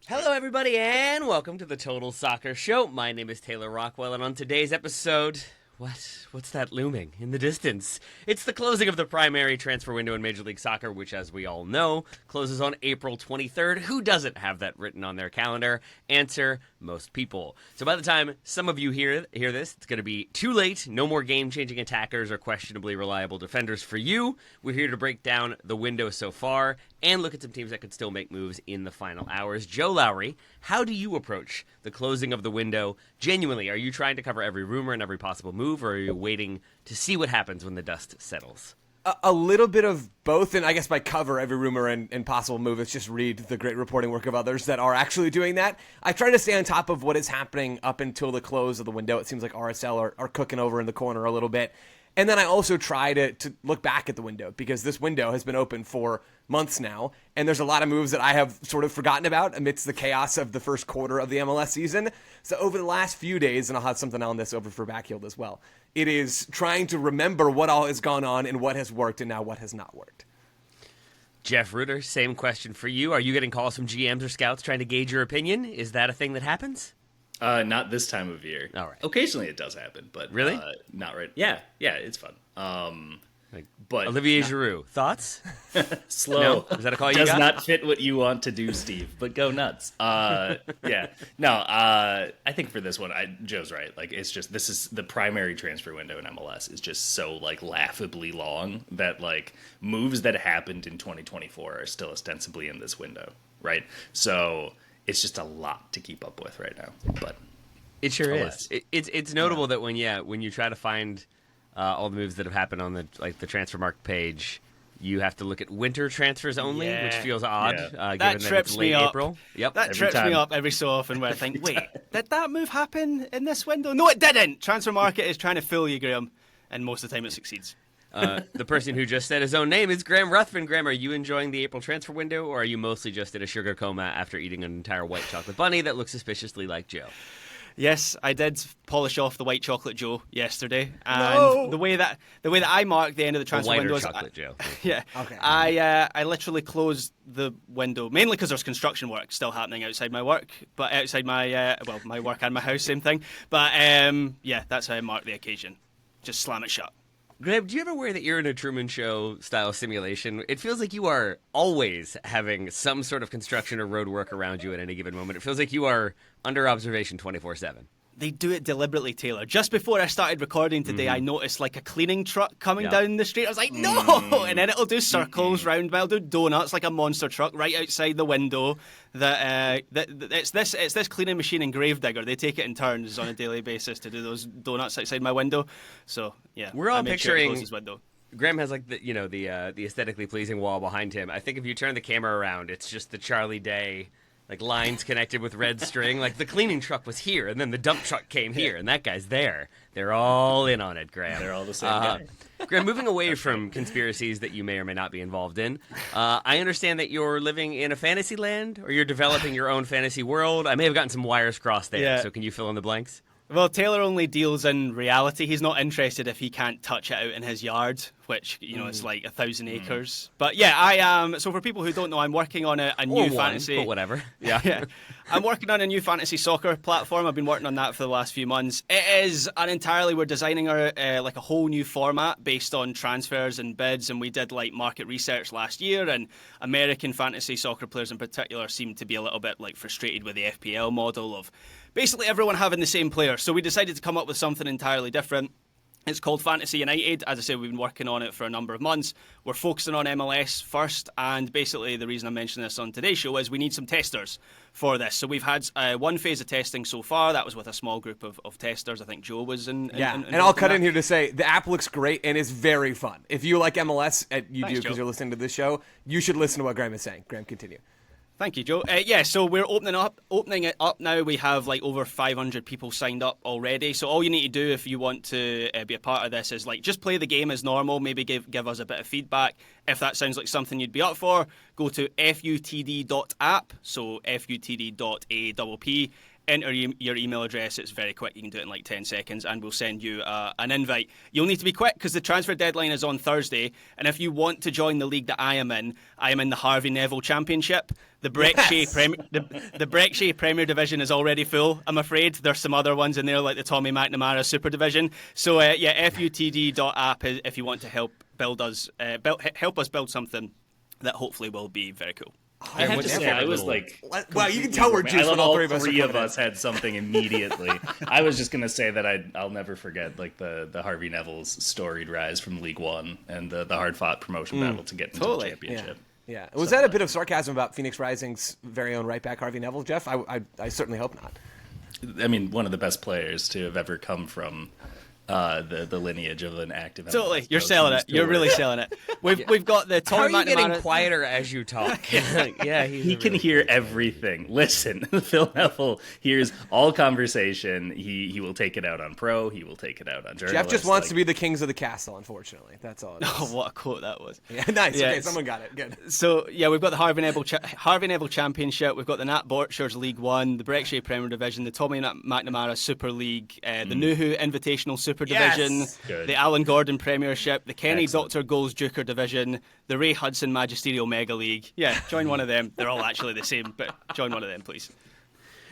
Hello, everybody, and welcome to the Total Soccer Show. My name is Taylor Rockwell, and on today's episode, what's that looming in the distance? It's the closing of the primary transfer window in Major League Soccer, which, as we all know, closes on April 23rd. Who doesn't have that written on their calendar? Answer, most people. So by the time some of you hear this, it's going to be too late. No more game-changing attackers or questionably reliable defenders for you. We're here to break down the window so far and look at some teams that could still make moves in the final hours. Joe Lowry, how do you approach the closing of the window? Genuinely, are you trying to cover every rumor and every possible move, or are you waiting to see what happens when the dust settles? A little bit of both, and I guess by cover every rumor and possible move, it's just read the great reporting work of others that are actually doing that. I try to stay on top of what is happening up until the close of the window. It seems like RSL are cooking over in the corner a little bit. And then I also try to look back at the window, because this window has been open for months now, and there's a lot of moves that I have sort of forgotten about amidst the chaos of the first quarter of the MLS season. So over the last few days, and I'll have something on this over for Backfield as well, it is trying to remember what all has gone on and what has worked and now what has not worked. Jeff Rueter, same question for you. Are you getting calls from GMs or scouts trying to gauge your opinion? Is that a thing that happens? Not this time of year. All right. Occasionally it does happen, but really, not right. Yeah, it's fun. But Olivier Giroud, thoughts? Slow. No? Is that a call you got? Does not fit what you want to do, Steve. But go nuts. Yeah. No. I think for this one, Joe's right. Like, it's just, this is the primary transfer window in MLS is just so like laughably long that like moves that happened in 2024 are still ostensibly in this window, right? So it's just a lot to keep up with right now. But it sure is. It's notable that when you try to find all the moves that have happened on the Transfermarkt page, you have to look at winter transfers only, which feels odd, given that it's late April. Yep, that trips me up every so often where I think, wait, did that move happen in this window? No, it didn't. Transfermarkt is trying to fool you, Graham, and most of the time it succeeds. The person who just said his own name is Graham Ruthven. Graham, are you enjoying the April transfer window, or are you mostly just in a sugar coma after eating an entire white chocolate bunny that looks suspiciously like Joe? Yes, I did polish off the white chocolate Joe yesterday, and the way that I mark the end of the transfer window is chocolate Joe. Yeah, okay. I literally closed the window mainly because there's construction work still happening outside my work, but outside my my work and my house, same thing. But that's how I mark the occasion. Just slam it shut. Graham, do you ever worry that you're in a Truman Show style simulation? It feels like you are always having some sort of construction or road work around you at any given moment. It feels like you are under observation 24/7. They do it deliberately, Taylor. Just before I started recording today, I noticed like a cleaning truck coming down the street. I was like, no! And then it'll do circles round, it'll do donuts like a monster truck right outside the window. It's this cleaning machine and Gravedigger. They take it in turns on a daily basis to do those donuts outside my window. So yeah, we're all picturing. His window. Graham has like the aesthetically pleasing wall behind him. I think if you turn the camera around, it's just the Charlie Day. Like lines connected with red string. Like the cleaning truck was here, and then the dump truck came here, and that guy's there. They're all in on it, Graham. They're all the same guy. Graham, moving away from conspiracies that you may or may not be involved in, I understand that you're living in a fantasy land, or you're developing your own fantasy world. I may have gotten some wires crossed there, so can you fill in the blanks? Well, Taylor only deals in reality. He's not interested if he can't touch it out in his yard, which, is like 1,000 acres. But yeah, I am. So for people who don't know, I'm working on a new fantasy. But whatever. Yeah. I'm working on a new fantasy soccer platform. I've been working on that for the last few months. It is we're designing a whole new format based on transfers and bids. And we did like market research last year, and American fantasy soccer players in particular seem to be a little bit like frustrated with the FPL model of basically everyone having the same player. So we decided to come up with something entirely different. It's called Fantasy United. As I said, we've been working on it for a number of months. We're focusing on MLS first, and basically the reason I'm mentioning this on today's show is we need some testers for this. So we've had one phase of testing so far. That was with a small group of testers. I think Joe was in. And I'll cut in here to say the app looks great and is very fun. If you like MLS, you do because you're listening to this show, you should listen to what Graham is saying. Graham, continue. Thank you, Joe. So we're opening it up now. We have like over 500 people signed up already. So all you need to do if you want to be a part of this is like just play the game as normal. Maybe give us a bit of feedback. If that sounds like something you'd be up for, go to futd.app. So futd.app. enter your email address. It's very quick. You can do it in like 10 seconds, and we'll send you an invite. You'll need to be quick because the transfer deadline is on Thursday. And if you want to join the league that I am in the Harvey Neville Championship. The Brexit Premier Division is already full, I'm afraid. There's some other ones in there, like the Tommy McNamara Super Division. So, futd.app if you want to help help us build something that hopefully will be very cool. I have to say, I was like, wow, you can tell we're juiced when all three of us had something immediately. I was just gonna say that I'll never forget like the Harvey Neville's storied rise from League One and the hard-fought promotion battle to get into the championship. Yeah. Was that a bit of sarcasm about Phoenix Rising's very own right back Harvey Neville, Jeff? I certainly hope not. I mean, one of the best players to have ever come from the lineage of an active. Totally, you're selling it. You're really selling it. We've got the Tommy How are you McNamara. getting quieter as you talk? Yeah, he can hear everything. Listen, Phil Neville hears all conversation. He will take it out on pro. He will take it out on journalists. Jeff just wants to be the kings of the castle, unfortunately. That's all it is. Oh, what a quote that was. Yeah, nice. Yeah, okay, someone got it. Good. So, we've got the Harvey Neville Championship. We've got the Nat Borchers League One, the Brexit Premier Division, the Tommy McNamara Super League, the Nuhu Invitational Super Division, Good. the Alan Gordon Premiership, the Kenny Excellent. Dr. Goals Duker Division, the Ray Hudson Magisterial Mega League. Yeah, join one of them. They're all actually the same, but join one of them, please.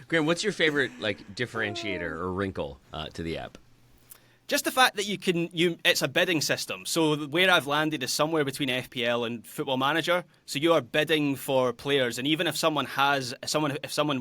Graham, what's your favorite differentiator or wrinkle to the app? Just the fact that it's a bidding system. So where I've landed is somewhere between FPL and Football Manager. So you are bidding for players, and even if someone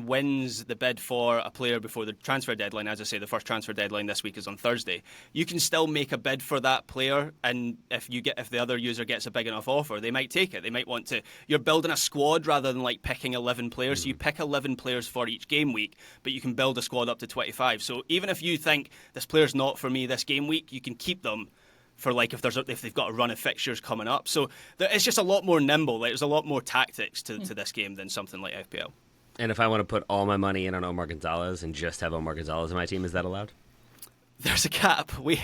wins the bid for a player before the transfer deadline, as I say, the first transfer deadline this week is on Thursday, you can still make a bid for that player. And if the other user gets a big enough offer, they might take it. They might want to. You're building a squad rather than picking 11 players. So you pick 11 players for each game week, but you can build a squad up to 25. So even if you think this player's not for me this game week, you can keep them for if they've got a run of fixtures coming up. So it's just a lot more nimble. There's a lot more tactics to this game than something like FPL. And if I want to put all my money in on Omar Gonzalez and just have Omar Gonzalez in my team, is that allowed? There's a cap. We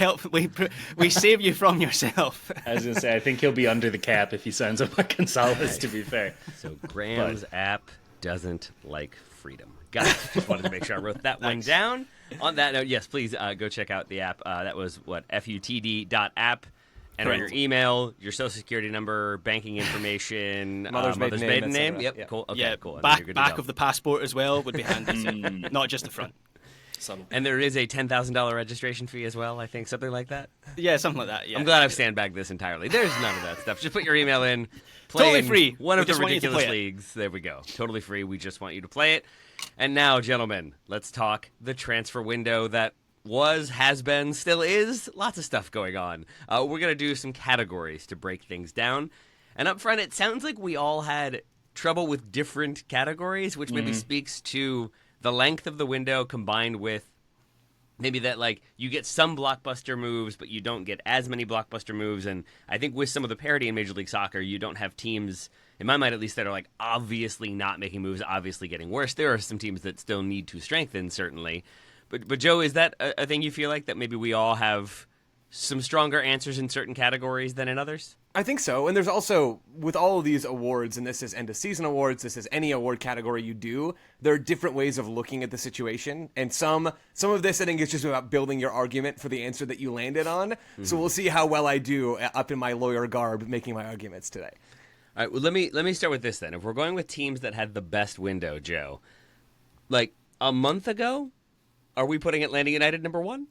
save you from yourself. I was gonna say, I think he'll be under the cap if he signs up with Gonzalez. To be fair, so Graham's app doesn't like freedom. Got it. Just wanted to make sure I wrote that one down. On that note, yes, please go check out the app. That was futd.app. Enter your email, your social security number, banking information, mother's maiden name. Yep, yeah. cool. Okay, Yeah, cool. back of the passport as well would be handy, not just the front. And there is a $10,000 registration fee as well, I think, something like that. Yeah, something like that. Yeah. I'm glad I've sandbagged this entirely. There's none of that stuff. Just put your email in. Play Totally in free. One We of the just want you to ridiculous play it. leagues. There we go. Totally free. We just want you to play it. And now, gentlemen, let's talk the transfer window that has been, still is. Lots of stuff going on. We're going to do some categories to break things down. And up front, it sounds like we all had trouble with different categories, which maybe speaks to the length of the window combined with maybe that you get some blockbuster moves, but you don't get as many blockbuster moves. And I think with some of the parity in Major League Soccer, you don't have teams, in my mind at least, that are obviously not making moves, obviously getting worse. There are some teams that still need to strengthen, certainly. But Joe, is that a thing you feel like, that maybe we all have some stronger answers in certain categories than in others? I think so. And there's also, with all of these awards, and this is end of season awards, this is any award category you do, there are different ways of looking at the situation. And some of this, I think, is just about building your argument for the answer that you landed on. So we'll see how well I do up in my lawyer garb making my arguments today. All right, well, let me start with this then. If we're going with teams that had the best window, Joe, a month ago, are we putting Atlanta United number one?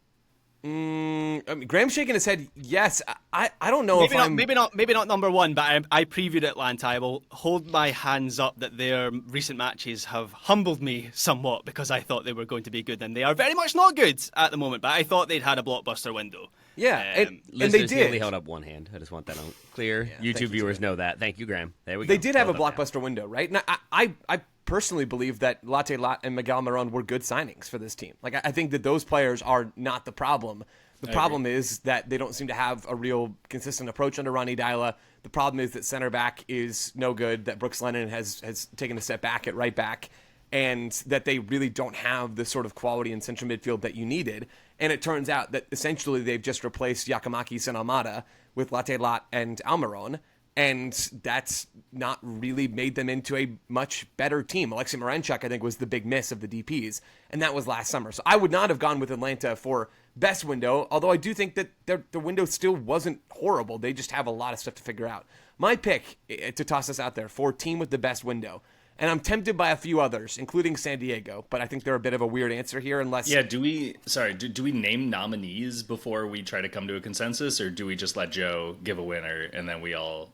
I mean, Graham's shaking his head. Yes, I don't know maybe not number one, but I previewed Atlanta. I will hold my hands up that their recent matches have humbled me somewhat because I thought they were going to be good, and they are very much not good at the moment. But I thought they'd had a blockbuster window. Yeah, and they Listeners, he did. only held up one hand. I just want that on clear. YouTube viewers know that. Thank you, Graham. There we go. They did have a Well done. blockbuster window, right? And I personally believe that Latte Lat and Miguel Maron were good signings for this team. I think that those players are not the problem. The problem is that they don't seem to have a real consistent approach under Ronnie Dyla. The problem is that center back is no good, that Brooks Lennon has taken a step back at right back, and that they really don't have the sort of quality in central midfield that you needed. And it turns out that essentially they've just replaced Yakamaki and Almada with Latte Lat and Almiron. And that's not really made them into a much better team. Alexei Marenchuk, I think, was the big miss of the DPs, and that was last summer. So I would not have gone with Atlanta for best window, although I do think that the window still wasn't horrible. They just have a lot of stuff to figure out. My pick, to toss this out there, for team with the best window, and I'm tempted by a few others, including San Diego, but I think they're a bit of a weird answer here unless... Yeah, do we name nominees before we try to come to a consensus, or do we just let Joe give a winner and then we all...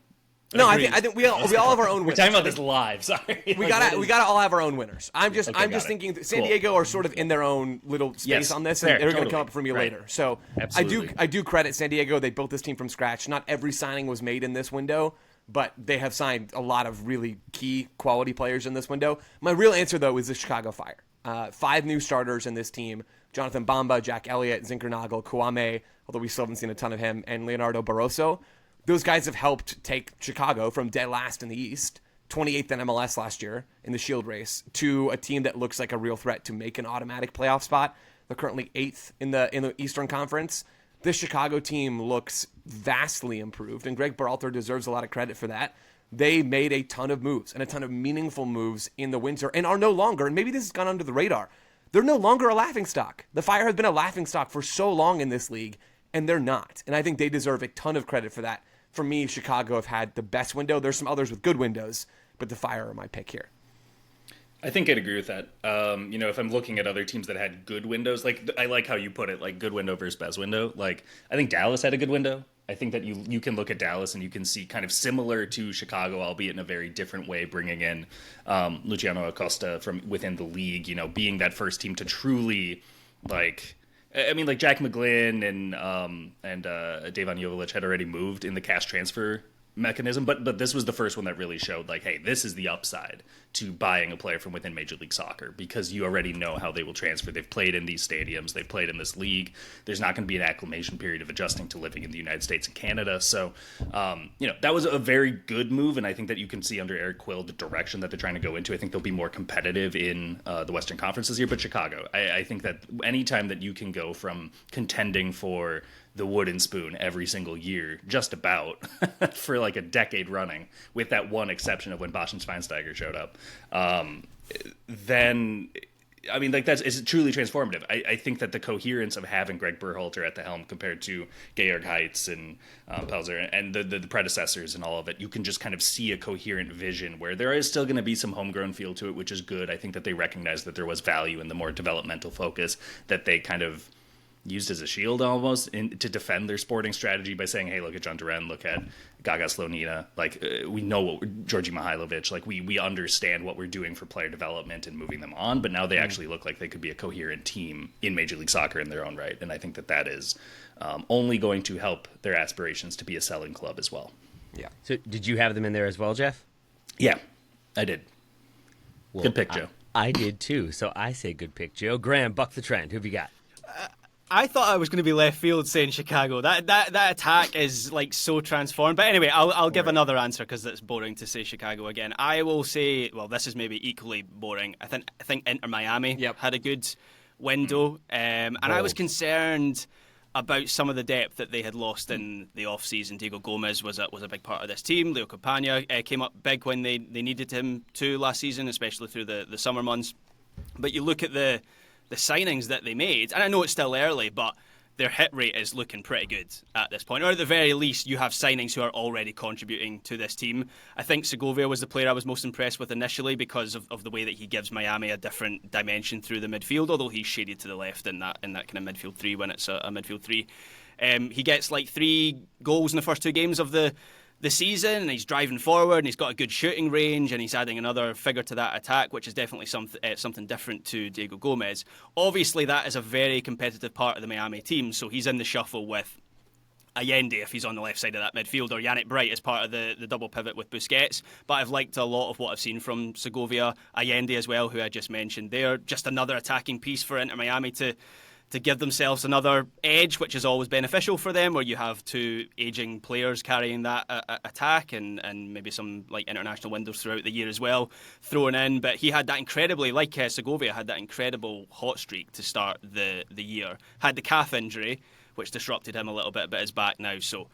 No, I think we all have our own winners. We're talking about this live. Sorry, we gotta all have our own winners. I'm just thinking that San Diego are sort of in their own little space on this, and they're going to come up for me later. So absolutely. I do credit San Diego. They built this team from scratch. Not every signing was made in this window, but they have signed a lot of really key quality players in this window. My real answer though is the Chicago Fire. 5 new starters in this team: Jonathan Bamba, Jack Elliott, Zinkernagel, Kouame, although we still haven't seen a ton of him, and Leonardo Barroso. Those guys have helped take Chicago from dead last in the East, 28th in MLS last year in the Shield race, to a team that looks like a real threat to make an automatic playoff spot. They're currently 8th in the Eastern Conference. This Chicago team looks vastly improved, and Greg Berhalter deserves a lot of credit for that. They made a ton of moves, and a ton of meaningful moves in the winter, and are no longer, and maybe this has gone under the radar, they're no longer a laughingstock. The Fire has been a laughingstock for so long in this league, and they're not. And I think they deserve a ton of credit for that. For me, Chicago have had the best window. There's some others with good windows, but the Fire are my pick here. I think I'd agree with that. If I'm looking at other teams that had good windows, like I like how you put it, like good window versus best window. Like I think Dallas had a good window. I think that you can look at Dallas and you can see kind of similar to Chicago, albeit in a very different way, bringing in Luciano Acosta from within the league, being that first team to truly like Jack McGlynn and Davon Jovic had already moved in the cash transfer mechanism, but this was the first one that really showed like, hey, this is the upside to buying a player from within Major League Soccer, because you already know how they will transfer. They've played in these stadiums, they've played in this league. There's not going to be an acclimation period of adjusting to living in the United States and Canada. So, that was a very good move, and I think that you can see under Eric Quill the direction that they're trying to go into. I think they'll be more competitive in the Western Conference this year, but Chicago, I think that anytime that you can go from contending for the wooden spoon every single year, just about, for like a decade running, with that one exception of when Bosch and Schweinsteiger showed up, then, it's truly transformative. I think that the coherence of having Greg Berhalter at the helm compared to Georg Heitz and Pelzer and the predecessors and all of it, you can just kind of see a coherent vision where there is still going to be some homegrown feel to it, which is good. I think that they recognize that there was value in the more developmental focus that they kind of used as a shield almost to defend their sporting strategy by saying, hey, look at John Duran, look at Gaga Slonina. We know what Georgi Mihailovic, we understand what we're doing for player development and moving them on, but now they actually look like they could be a coherent team in Major League Soccer in their own right. And I think that is only going to help their aspirations to be a selling club as well. Yeah. So did you have them in there as well, Jeff? Yeah, I did. Well, good pick, Joe. I did too. So I say good pick, Joe. Graham, buck the trend. Who have you got? I thought I was going to be left field saying Chicago. That attack is like so transformed. But anyway, I'll give another answer because it's boring to say Chicago again. I will say, well, this is maybe equally boring. I think Inter Miami had a good window, and I was concerned about some of the depth that they had lost in the off-season. Diego Gomez was a big part of this team. Leo Campagna came up big when they needed him to last season, especially through the summer months. But you look at the signings that they made, and I know it's still early, but their hit rate is looking pretty good at this point. Or at the very least, you have signings who are already contributing to this team. I think Segovia was the player I was most impressed with initially because of the way that he gives Miami a different dimension through the midfield, although he's shaded to the left in that kind of midfield three when it's a midfield three. He gets like 3 goals in the first 2 games of the season, and he's driving forward, and he's got a good shooting range, and he's adding another figure to that attack, which is definitely something different to Diego Gomez. Obviously, that is a very competitive part of the Miami team, so he's in the shuffle with Allende if he's on the left side of that midfield, or Yannick Bright as part of the double pivot with Busquets. But I've liked a lot of what I've seen from Segovia. Allende as well, who I just mentioned there. Just another attacking piece for Inter Miami to give themselves another edge, which is always beneficial for them, where you have 2 aging players carrying that attack and maybe some like international windows throughout the year as well thrown in. But he had that incredibly, like Segovia, had that incredible hot streak to start the year. Had the calf injury, which disrupted him a little bit, but is back now. So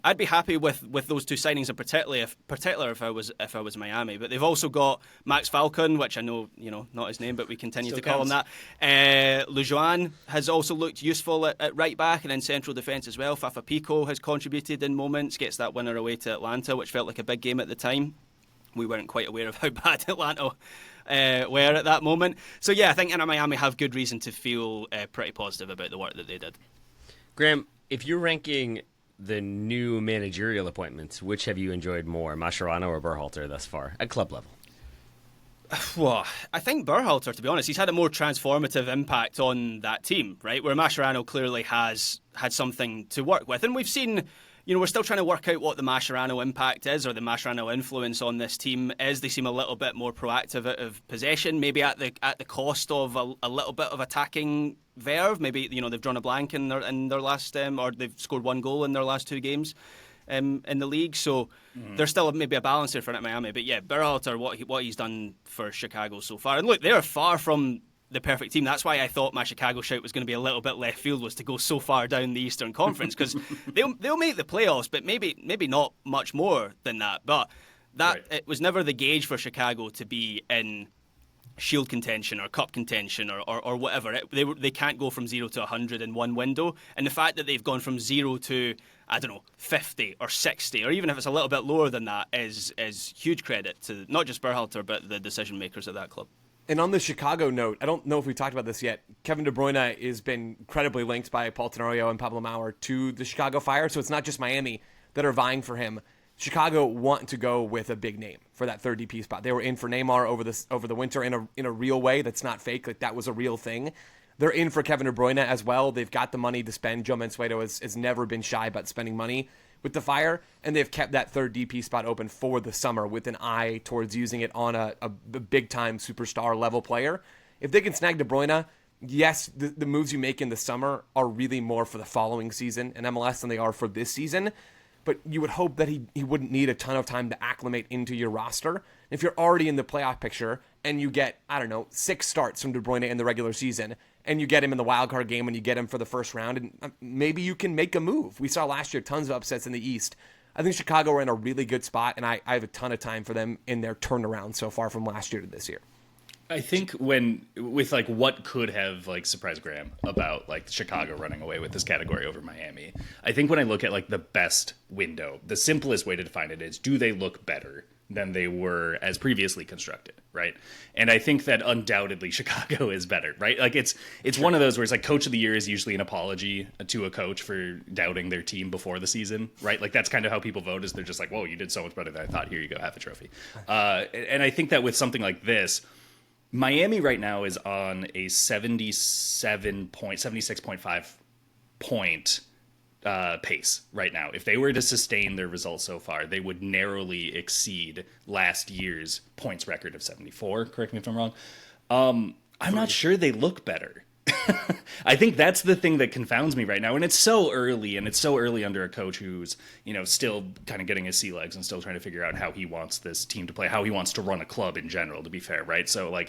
I'd be happy with those two signings in particular if I was Miami. But they've also got Max Falcon, which I know, not his name, but we continue Still to call him that. Lujuan has also looked useful at right back and in central defence as well. Fafa Pico has contributed in moments, gets that winner away to Atlanta, which felt like a big game at the time. We weren't quite aware of how bad Atlanta were at that moment. So yeah, I think Inter Miami have good reason to feel pretty positive about the work that they did. Graham, if you're ranking the new managerial appointments, which have you enjoyed more, Mascherano or Berhalter thus far at club level? Well, I think Berhalter, to be honest, he's had a more transformative impact on that team, right? Where Mascherano clearly has had something to work with. And we've seen, we're still trying to work out what the Mascherano impact is or the Mascherano influence on this team is. They seem a little bit more proactive out of possession, maybe at the cost of a little bit of attacking verve. Maybe, they've drawn a blank in their last, or they've scored one goal in their last two games. In the league, so there's still maybe a balance there for Miami. But yeah, Berhalter, what he's done for Chicago so far, and look, they are far from the perfect team. That's why I thought my Chicago shout was going to be a little bit left field, was to go so far down the Eastern Conference, because they'll make the playoffs, but maybe not much more than that. But it was never the gauge for Chicago to be in Shield contention or Cup contention or whatever. They can't go from 0 to 100 in one window, and the fact that they've gone from 0 to 50 or 60, or even if it's a little bit lower than that, is huge credit to not just Berhalter but the decision makers at that club. And on the Chicago note, I don't know if we talked about this yet. Kevin De Bruyne has been incredibly linked by Paul Tenorio and Pablo Maurer to the Chicago Fire, so it's not just Miami that are vying for him. Chicago want to go with a big name for that third DP spot. They were in for Neymar over the winter in a real way that's not fake. Like, that was a real thing. They're in for Kevin De Bruyne as well. They've got the money to spend. Joe Mansueto has never been shy about spending money with the Fire, and they've kept that third DP spot open for the summer with an eye towards using it on a big-time superstar level player. If they can snag De Bruyne, yes, the moves you make in the summer are really more for the following season in MLS than they are for this season. But you would hope that he wouldn't need a ton of time to acclimate into your roster. If you're already in the playoff picture and you get, 6 starts from De Bruyne in the regular season, and you get him in the wild card game and you get him for the first round, and maybe you can make a move. We saw last year tons of upsets in the East. I think Chicago are in a really good spot, and I have a ton of time for them in their turnaround so far from last year to this year. I think with what could have surprised Graham about Chicago running away with this category over Miami, I think when I look at the best window, the simplest way to define it is, do they look better than they were as previously constructed, right? And I think that undoubtedly Chicago is better, right? It's one of those where it's coach of the year is usually an apology to a coach for doubting their team before the season, right? That's kind of how people vote, is they're just whoa, you did so much better than I thought. Here you go, half a trophy. And I think that with something like this, Miami right now is on a 76.5 point pace right now. If they were to sustain their results so far, they would narrowly exceed last year's points record of 74. Correct me if I'm wrong. I'm not sure they look better. I think that's the thing that confounds me right now. And it's so early, under a coach who's, still kind of getting his sea legs and still trying to figure out how he wants this team to play, how he wants to run a club in general, to be fair, right? So,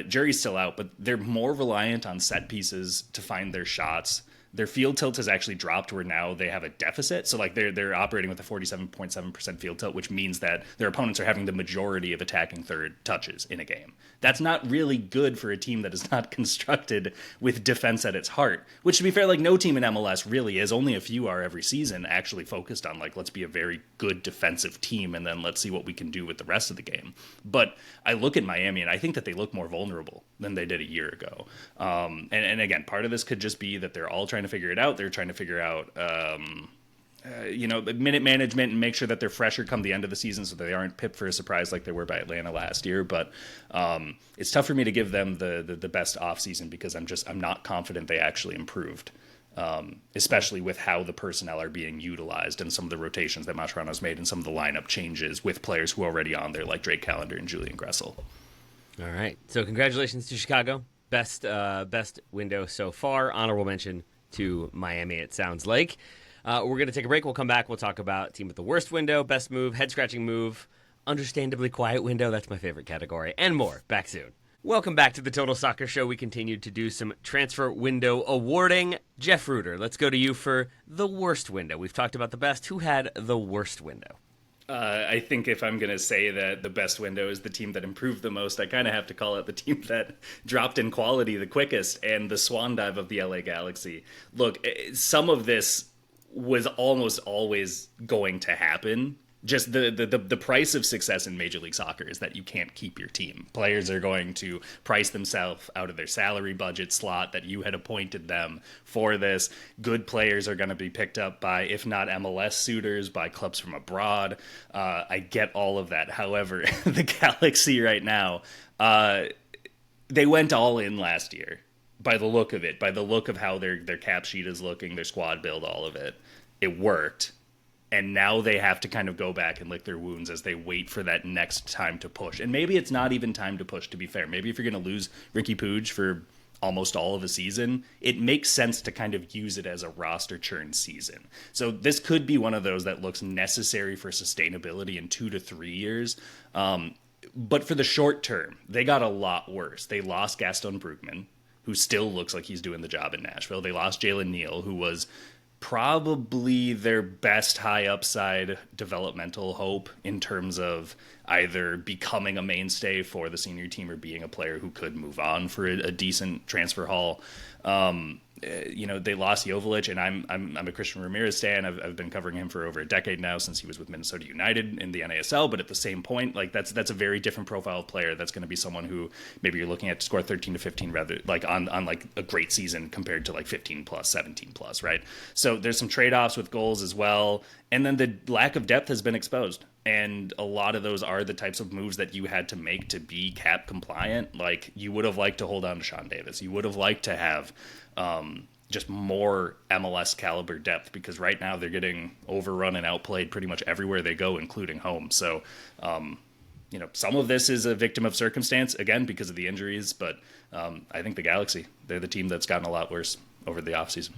jury's still out, but they're more reliant on set pieces to find their shots. Their field tilt has actually dropped, where now they have a deficit. So they're operating with a 47.7% field tilt, which means that their opponents are having the majority of attacking third touches in a game. That's not really good for a team that is not constructed with defense at its heart, which, to be fair, no team in MLS really is. Only a few are every season actually focused on let's be a very good defensive team, and then let's see what we can do with the rest of the game. But I look at Miami and I think that they look more vulnerable than they did a year ago. And again, part of this could just be that they're all trying to figure it out. They're trying to figure out, minute management and make sure that they're fresher come the end of the season so they aren't pipped for a surprise like they were by Atlanta last year. But it's tough for me to give them the best offseason, because I'm not confident they actually improved, especially with how the personnel are being utilized and some of the rotations that Mascherano's made and some of the lineup changes with players who are already on there, like Drake Callender and Julian Gressel. All right. So congratulations to Chicago. Best window so far. Honorable mention to Miami, it sounds like. We're going to take a break. We'll come back. We'll talk about team with the worst window, best move, head-scratching move, understandably quiet window. That's my favorite category, and more. Back soon. Welcome back to the Total Soccer Show. We continued to do some transfer window awarding. Jeff Rueter, let's go to you for the worst window. We've talked about the best. Who had the worst window? I think if I'm going to say that the best window is the team that improved the most, I kind of have to call it the team that dropped in quality the quickest, and the swan dive of the LA Galaxy. Look, some of this was almost always going to happen. Just the price of success in Major League Soccer is that you can't keep your team. Players are going to price themselves out of their salary budget slot that you had appointed them for this. Good players are going to be picked up by, if not MLS suitors, by clubs from abroad. I get all of that. However, the Galaxy right now, they went all in last year by the look of it, by the look of how their cap sheet is looking, their squad build, all of it. It worked. And now they have to kind of go back and lick their wounds as they wait for that next time to push. And maybe it's not even time to push, to be fair. Maybe if you're going to lose Ricky Puig for almost all of a season, it makes sense to kind of use it as a roster churn season. So this could be one of those that looks necessary for sustainability in 2 to 3 years. But for the short term, they got a lot worse. They lost Gaston Brugman, who still looks like he's doing the job in Nashville. They lost Jalen Neal, who was probably their best high upside developmental hope in terms of either becoming a mainstay for the senior team or being a player who could move on for a decent transfer haul. They lost Joveljic, and I'm a Christian Ramirez stan. I've been covering him for over a decade now, since he was with Minnesota United in the NASL. But at the same point, like that's a very different profile of player. That's going to be someone who maybe you're looking at to score 13 to 15 rather like on like a great season compared to like 15 plus, 17 plus, right? So there's some trade-offs with goals as well. And then the lack of depth has been exposed. And a lot of those are the types of moves that you had to make to be cap compliant. Like, you would have liked to hold on to Sean Davis. You would have liked to have just more MLS caliber depth, because right now they're getting overrun and outplayed pretty much everywhere they go, including home. So, some of this is a victim of circumstance, again, because of the injuries. But I think the Galaxy, they're the team that's gotten a lot worse over the offseason.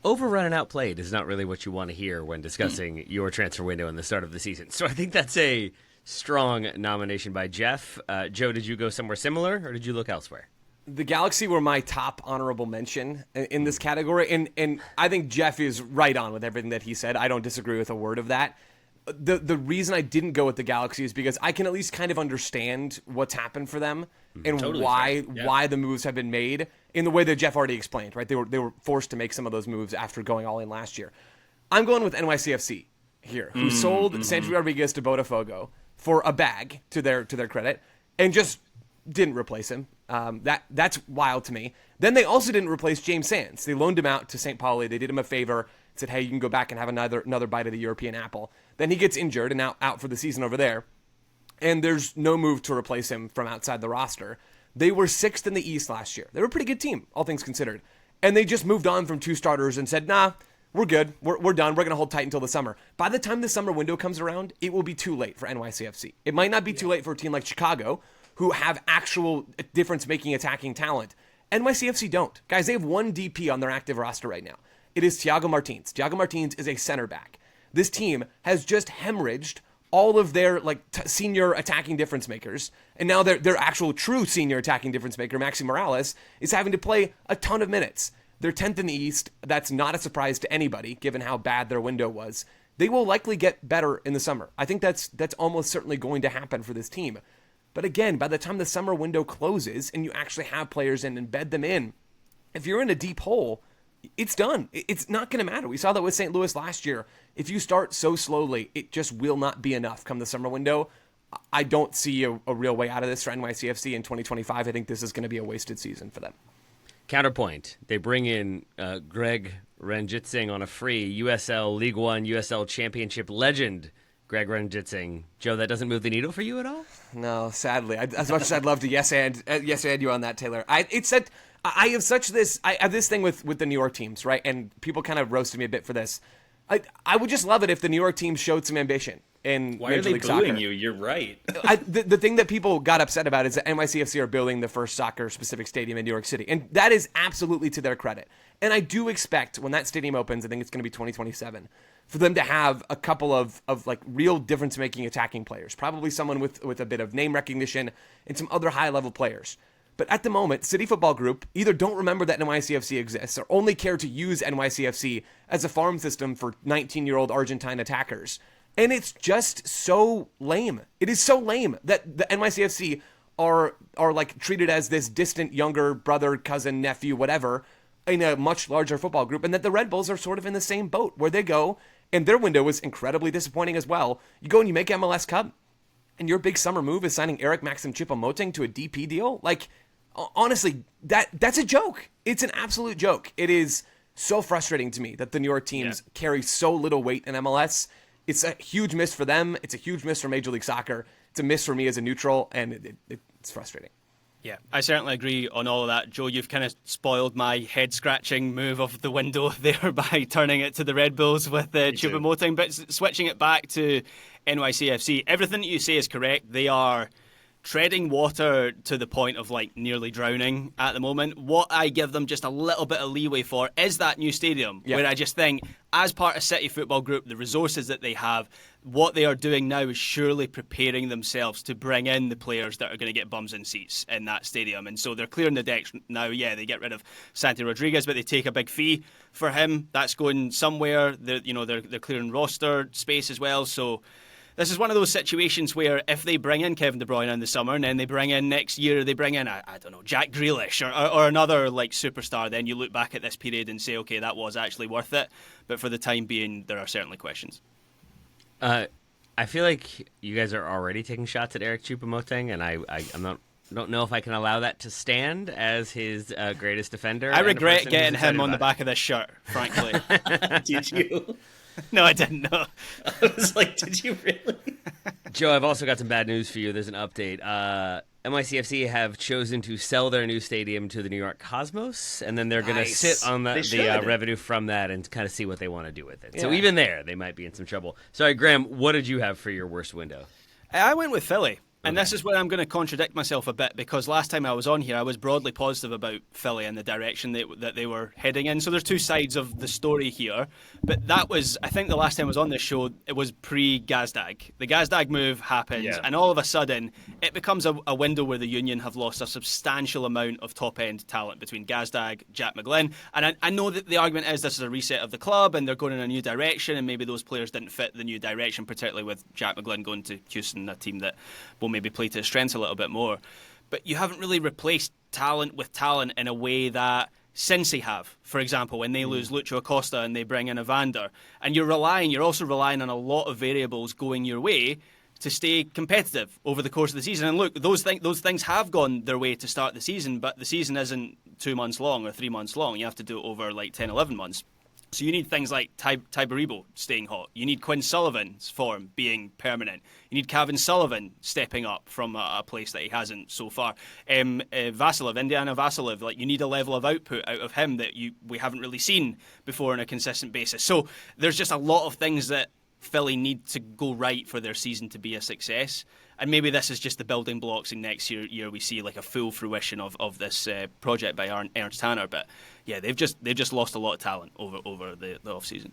Overrun and outplayed is not really what you want to hear when discussing your transfer window and the start of the season. So I think that's a strong nomination by Jeff. Joe, did you go somewhere similar, or did you look elsewhere? The Galaxy were my top honorable mention in this category, and I think Jeff is right on with everything that he said. I don't disagree with a word of that. The reason I didn't go with the Galaxy is because I can at least kind of understand what's happened for them and Totally why the moves have been made in the way that Jeff already explained, right? They were forced to make some of those moves after going all in last year. I'm going with NYCFC here, who sold Santi Rodriguez to Botafogo for a bag, to their credit, and just didn't replace him. That's wild to me. Then they also didn't replace James Sands. They loaned him out to St. Pauli. They did him a favor, said, hey, you can go back and have another bite of the European apple. Then he gets injured and now out for the season over there. And there's no move to replace him from outside the roster. They were 6th in the East last year. They were a pretty good team, all things considered. And they just moved on from 2 starters and said, nah, we're good. We're done. We're going to hold tight until the summer. By the time the summer window comes around, it will be too late for NYCFC. It might not be too late for a team like Chicago, who have actual difference-making attacking talent. NYCFC don't. Guys, they have one DP on their active roster right now. It is Thiago Martins. Thiago Martins is a center back. This team has just hemorrhaged all of their senior attacking difference makers, and now their actual true senior attacking difference maker, Maxi Morales, is having to play a ton of minutes. They're 10th in the East. That's not a surprise to anybody, given how bad their window was. They will likely get better in the summer. I think that's almost certainly going to happen for this team. But again, by the time the summer window closes and you actually have players in and embed them in, if you're in a deep hole, it's done. It's not going to matter. We saw that with St. Louis last year. If you start so slowly, it just will not be enough come the summer window. I don't see a real way out of this for NYCFC in 2025. I think this is going to be a wasted season for them. Counterpoint, they bring in Greg Ranjitsingh on a free, USL League One, USL Championship legend, Greg Ranjitsingh. Joe, that doesn't move the needle for you at all? No, sadly. As much as I'd love to yes and you on that, Taylor. I have this thing with the New York teams, right? And people kind of roasted me a bit for this. I would just love it if the New York teams showed some ambition in Why Major are League they Soccer. booing you? You're right. The thing that people got upset about is that NYCFC are building the first soccer-specific stadium in New York City. And that is absolutely to their credit. And I do expect when that stadium opens, I think it's going to be 2027, for them to have a couple of like real difference-making attacking players, probably someone with a bit of name recognition and some other high-level players. But at the moment, City Football Group either don't remember that NYCFC exists or only care to use NYCFC as a farm system for 19-year-old Argentine attackers. And it's just so lame. It is so lame that the NYCFC are like treated as this distant younger brother, cousin, nephew, whatever, in a much larger football group, and that the Red Bulls are sort of in the same boat where they go, and their window was incredibly disappointing as well. You go and you make MLS Cup, and your big summer move is signing Eric Maxim Choupo-Moting to a DP deal? Like, honestly, that's a joke. It's an absolute joke. It is so frustrating to me that the New York teams carry so little weight in MLS. It's a huge miss for them. It's a huge miss for Major League Soccer. It's a miss for me as a neutral, and it's frustrating. Yeah, I certainly agree on all of that. Joe, you've kind of spoiled my head-scratching move of the window there by turning it to the Red Bulls with Choupo-Moting, but switching it back to NYCFC. Everything that you say is correct. They are treading water to the point of like nearly drowning at the moment. What I give them just a little bit of leeway for is that new stadium, where I just think, as part of City Football Group, the resources that they have, what they are doing now is surely preparing themselves to bring in the players that are going to get bums in seats in that stadium. And so they're clearing the decks now. Yeah, they get rid of Santi Rodriguez, but they take a big fee for him. That's going somewhere. They're clearing roster space as well. So this is one of those situations where if they bring in Kevin De Bruyne in the summer and then they bring in next year, they bring in, I don't know, Jack Grealish or another like superstar, then you look back at this period and say, okay, that was actually worth it. But for the time being, there are certainly questions. I feel like you guys are already taking shots at Eric Choupo-Moting, and I don't know if I can allow that to stand as his greatest defender. I regret getting him on the back of this shirt, frankly. Did you? No, I didn't know. I was like, did you really? Joe, I've also got some bad news for you. There's an update. NYCFC have chosen to sell their new stadium to the New York Cosmos, and then they're going to sit on the revenue from that and kind of see what they want to do with it. Yeah. So even there, they might be in some trouble. Sorry, Graham, what did you have for your worst window? I went with Philly. And this is where I'm going to contradict myself a bit, because last time I was on here, I was broadly positive about Philly and the direction that they were heading in. So there's two sides of the story here. But that was, I think the last time I was on this show, it was pre-Gazdag. The Gazdag move happens, and all of a sudden, it becomes a window where the Union have lost a substantial amount of top-end talent between Gazdag, Jack McGlynn. And I know that the argument is this is a reset of the club, and they're going in a new direction, and maybe those players didn't fit the new direction, particularly with Jack McGlynn going to Houston, a team that will maybe play to his strengths a little bit more. But you haven't really replaced talent with talent in a way that Cincy have, for example, when they lose Lucho Acosta and they bring in Evander. And you're also relying on a lot of variables going your way to stay competitive over the course of the season. And look, those things have gone their way to start the season, but the season isn't 2 months long or 3 months long. You have to do it over like 10, 11 months. So you need things like Tyberibo staying hot. You need Quinn Sullivan's form being permanent. You need Kevin Sullivan stepping up from a place that he hasn't so far. Indiana Vasiliev, like you need a level of output out of him that we haven't really seen before on a consistent basis. So there's just a lot of things that Philly need to go right for their season to be a success. And maybe this is just the building blocks, and next year we see like a full fruition of this project by Ernst Tanner. But yeah, they've just lost a lot of talent over the off season.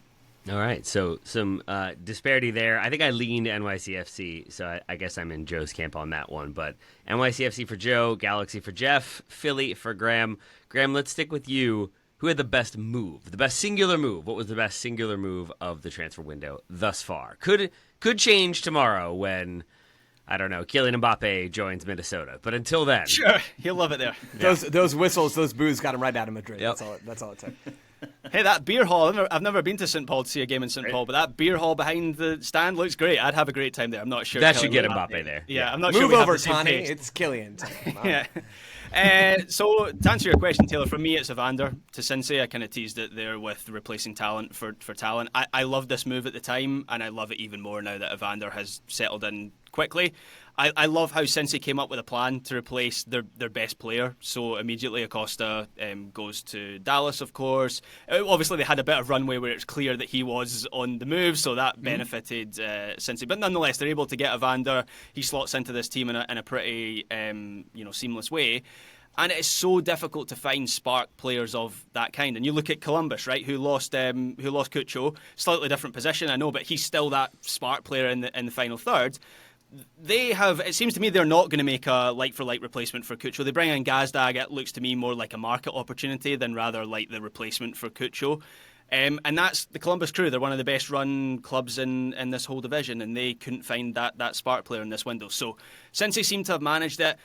All right, so some disparity there. I think I leaned NYCFC, so I guess I'm in Joe's camp on that one. But NYCFC for Joe, Galaxy for Jeff, Philly for Graham. Graham, let's stick with you. Who had the best move, the best singular move? What was the best singular move of the transfer window thus far? Could change tomorrow when, I don't know, Kylian Mbappe joins Minnesota. But until then, sure, he'll love it there. Those whistles, those boos got him right out of Madrid. Yep. That's all it took. Hey, that beer hall, I've never been to St. Paul to see a game in St. Paul, but that beer hall behind the stand looks great. I'd have a great time there. I'm not sure. That should get Mbappe there. Yeah, I'm not Move sure. Move over, Tani. It's Kylian. Yeah. So to answer your question, Taylor, for me it's Evander to Cincy. I kind of teased it there with replacing talent for talent. I loved this move at the time, and I love it even more now that Evander has settled in quickly. I love how Cincy came up with a plan to replace their best player. So immediately Acosta goes to Dallas, of course. Obviously they had a bit of runway where it's clear that he was on the move, so that benefited Cincy. But nonetheless, they're able to get Evander. He slots into this team in a pretty seamless way. And it is so difficult to find spark players of that kind. And you look at Columbus, right, who lost Cucho, slightly different position, I know, but he's still that spark player in the final third. They have, it seems to me, they're not going to make a like-for-like replacement for Cucho. They bring in Gazdag. It looks to me more like a market opportunity than rather like the replacement for Cucho. And that's the Columbus Crew. They're one of the best run clubs in this whole division, and they couldn't find that spark player in this window. So since they seem to have managed it,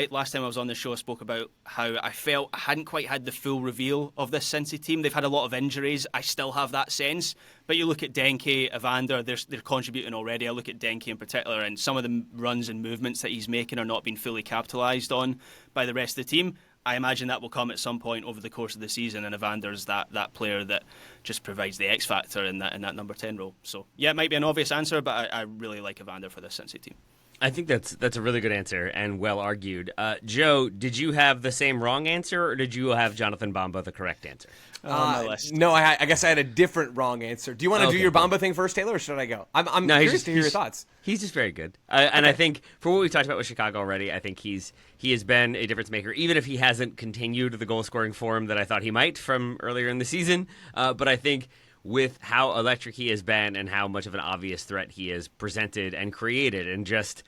last time I was on the show I spoke about how I felt I hadn't quite had the full reveal of this Cincy team. They've had a lot of injuries. I still have that sense. But you look at Denke, Evander, they're contributing already. I look at Denke in particular, and some of the runs and movements that he's making are not being fully capitalised on by the rest of the team. I imagine that will come at some point over the course of the season, and Evander's that player that just provides the X factor in that number 10 role. So yeah, it might be an obvious answer, but I really like Evander for this Cincy team. I think that's a really good answer and well argued. Joe, did you have the same wrong answer, or did you have Jonathan Bamba the correct answer? On my list. No, I guess I had a different wrong answer. Do you want to do your Bamba thing first, Taylor, or should I go? I'm curious to hear your thoughts. He's just very good. And I think for what we talked about with Chicago already, I think he has been a difference maker, even if he hasn't continued the goal-scoring form that I thought he might from earlier in the season. But I think with how electric he has been and how much of an obvious threat he has presented and created and just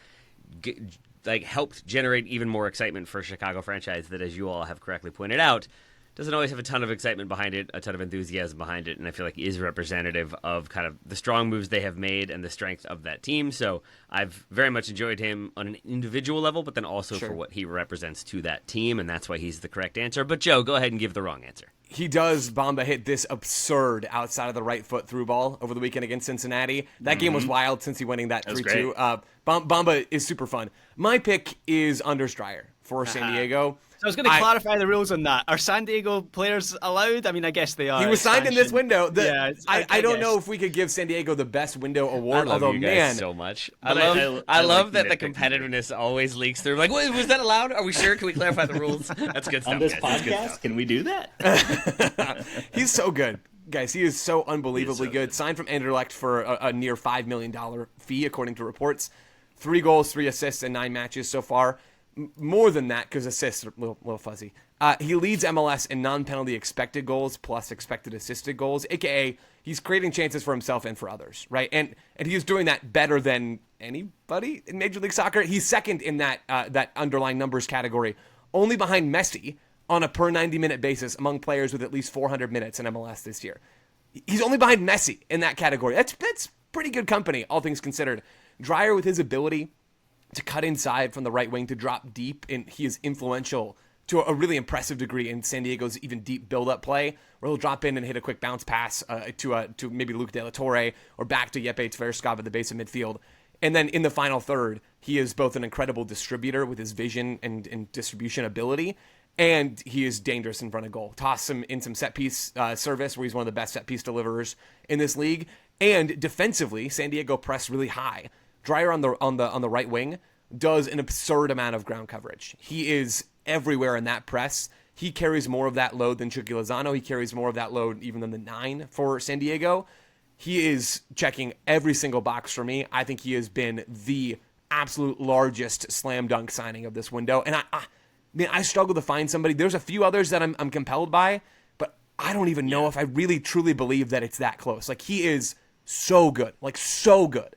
helped generate even more excitement for a Chicago franchise that, as you all have correctly pointed out, doesn't always have a ton of excitement behind it, a ton of enthusiasm behind it, and I feel like is representative of kind of the strong moves they have made and the strength of that team. So I've very much enjoyed him on an individual level, but then also for what he represents to that team, and that's why he's the correct answer. But Joe, go ahead and give the wrong answer. He does. Bamba hit this absurd outside of the right foot through ball over the weekend against Cincinnati. That game was wild since he winning that 3-2. Bamba is super fun. My pick is Anders Dreyer for San Diego. So I was going to clarify the rules on that. Are San Diego players allowed? I mean, I guess they are. He was signed in this window. I don't guess. know if we could give San Diego the best window award. I love although, you guys so much. I love that the competitiveness always leaks through. Like, wait, was that allowed? Are we sure? Can we clarify the rules? That's good stuff. On this guys. podcast, can we do that? He's so good. Guys, he is so unbelievably good. Signed from Anderlecht for a near $5 million fee, according to reports. 3 goals, 3 assists in 9 matches so far. More than that, because assists are a little fuzzy. He leads MLS in non-penalty expected goals plus expected assisted goals, a.k.a. he's creating chances for himself and for others, right? And he's doing that better than anybody in Major League Soccer. He's second in that underlying numbers category, only behind Messi on a per 90-minute basis among players with at least 400 minutes in MLS this year. He's only behind Messi in that category. That's pretty good company, all things considered. Dreyer, with his ability to cut inside from the right wing, to drop deep, and he is influential to a really impressive degree in San Diego's even deep build-up play, where he'll drop in and hit a quick bounce pass to maybe Luke De La Torre or back to Jeppe Tverskov at the base of midfield. And then in the final third, he is both an incredible distributor with his vision and distribution ability, and he is dangerous in front of goal. Toss him in some set-piece service, where he's one of the best set-piece deliverers in this league. And defensively, San Diego press really high. Dreyer on the right wing does an absurd amount of ground coverage. He is everywhere in that press. He carries more of that load than Chucky Lozano. He carries more of that load even than the 9 for San Diego. He is checking every single box for me. I think he has been the absolute largest slam dunk signing of this window. And I struggle to find somebody. There's a few others that I'm compelled by, but I don't even know if I really truly believe that it's that close. Like, he is so good. Like, so good.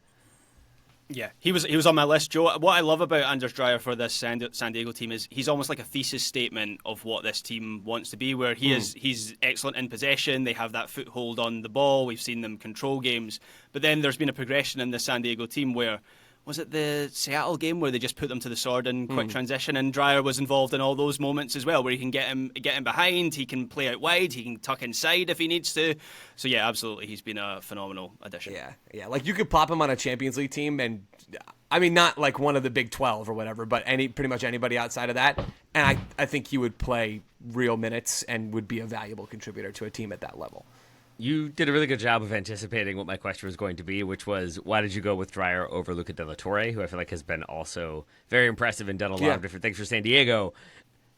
Yeah, he was on my list, Joe. What I love about Anders Dreyer for this San Diego team is he's almost like a thesis statement of what this team wants to be, where he's excellent in possession. They have that foothold on the ball. We've seen them control games. But then there's been a progression in the San Diego team where, was it the Seattle game where they just put them to the sword in quick transition, and Dreyer was involved in all those moments as well, where he can get him behind, he can play out wide, he can tuck inside if he needs to. So yeah, absolutely, he's been a phenomenal addition. Yeah. Like, you could plop him on a Champions League team, and I mean, not like one of the Big 12 or whatever, but pretty much anybody outside of that, and I think he would play real minutes and would be a valuable contributor to a team at that level. You did a really good job of anticipating what my question was going to be, which was, why did you go with Dreyer over Luca De La Torre, who I feel like has been also very impressive and done a lot of different things for San Diego.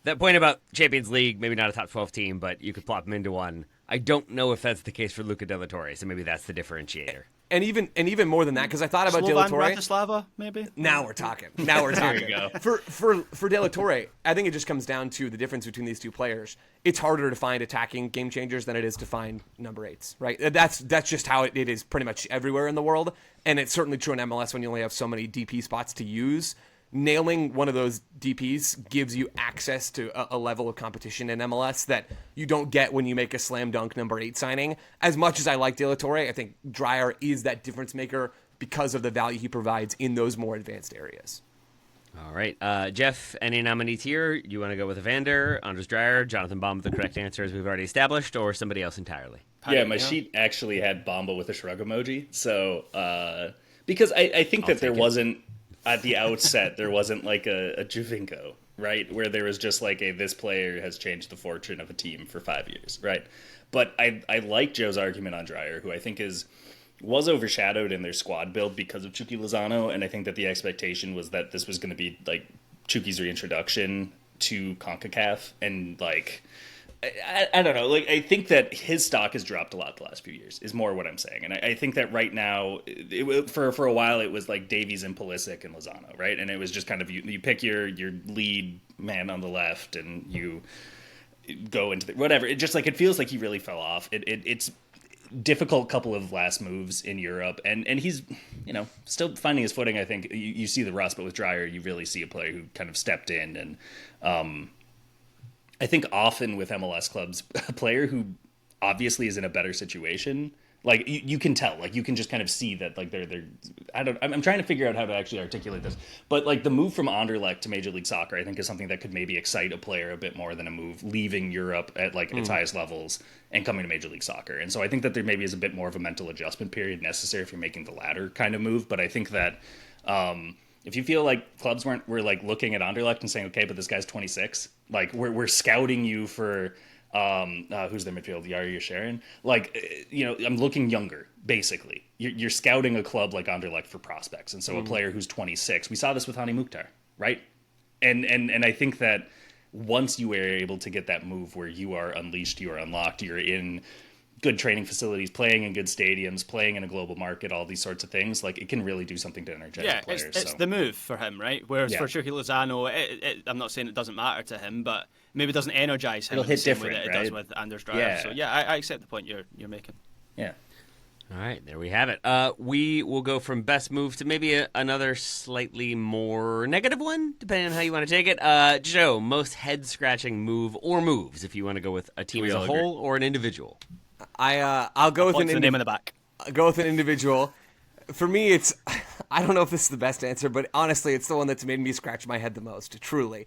That point about Champions League, maybe not a top 12 team, but you could plop him into one. I don't know if that's the case for Luca De La Torre, so maybe that's the differentiator. And even more than that, because I thought about De La Slovan Torre. Bratislava, maybe. Now we're talking. There you go. For De La Torre, I think it just comes down to the difference between these two players. It's harder to find attacking game changers than it is to find number 8s, right? That's just how it is pretty much everywhere in the world, and it's certainly true in MLS when you only have so many DP spots to use. Nailing one of those DPs gives you access to a level of competition in MLS that you don't get when you make a slam dunk number 8 signing. As much as I like De La Torre, I think Dreyer is that difference maker because of the value he provides in those more advanced areas. All right. Jeff, any nominees here? You want to go with Evander, Anders Dreyer, Jonathan Baum with the correct answer as we've already established, or somebody else entirely? Yeah, my sheet actually had Bamba with a shrug emoji. So, because I think that there wasn't, at the outset, there wasn't like a Javinko, right? Where there was just like this player has changed the fortune of a team for 5 years, right? But I like Joe's argument on Dreyer, who I think was overshadowed in their squad build because of Chucky Lozano, and I think that the expectation was that this was going to be like Chucky's reintroduction to CONCACAF, and like I don't know, like I think that his stock has dropped a lot the last few years is more what I'm saying, and I think that right now for a while it was like Davies and Pulisic and Lozano, right, and it was just kind of you pick your lead man on the left and you go into whatever. It just like it feels like he really fell off. It's difficult couple of last moves in Europe, and he's still finding his footing. I think you see the rust, but with Dreyer you really see a player who kind of stepped in, and I think often with MLS clubs, a player who obviously is in a better situation, like you can tell, like you can just kind of see that, like I'm trying to figure out how to actually articulate this, but like the move from Anderlecht to Major League Soccer, I think is something that could maybe excite a player a bit more than a move leaving Europe at like its highest levels and coming to Major League Soccer. And so I think that there maybe is a bit more of a mental adjustment period necessary if you're making the latter kind of move. But I think that if you feel like clubs were like looking at Anderlecht and saying, okay, but this guy's 26, like we're scouting you for who's their midfield, Yari Sharon, like I'm looking younger, basically. You're scouting a club like Anderlecht for prospects, and so a player who's 26, we saw this with Hani Mukhtar, right? And I think that once you are able to get that move where you are unleashed, you are unlocked, you're in good training facilities, playing in good stadiums, playing in a global market, all these sorts of things, like it can really do something to energize players. It's the move for him, right? Whereas for Chucky Lozano, I'm not saying it doesn't matter to him, but maybe it doesn't energize him. It'll hit the same different, way that it right? does with Anders Dreyer. So I accept the point you're making. Yeah. All right, there we have it. We will go from best move to maybe another slightly more negative one, depending on how you want to take it. Joe, most head-scratching move or moves, if you want to go with a team as a whole or an individual. I'll go with What's the name in the back? I'll go with an individual. For me, it's I don't know if this is the best answer, but honestly, it's the one that's made me scratch my head the most. Truly,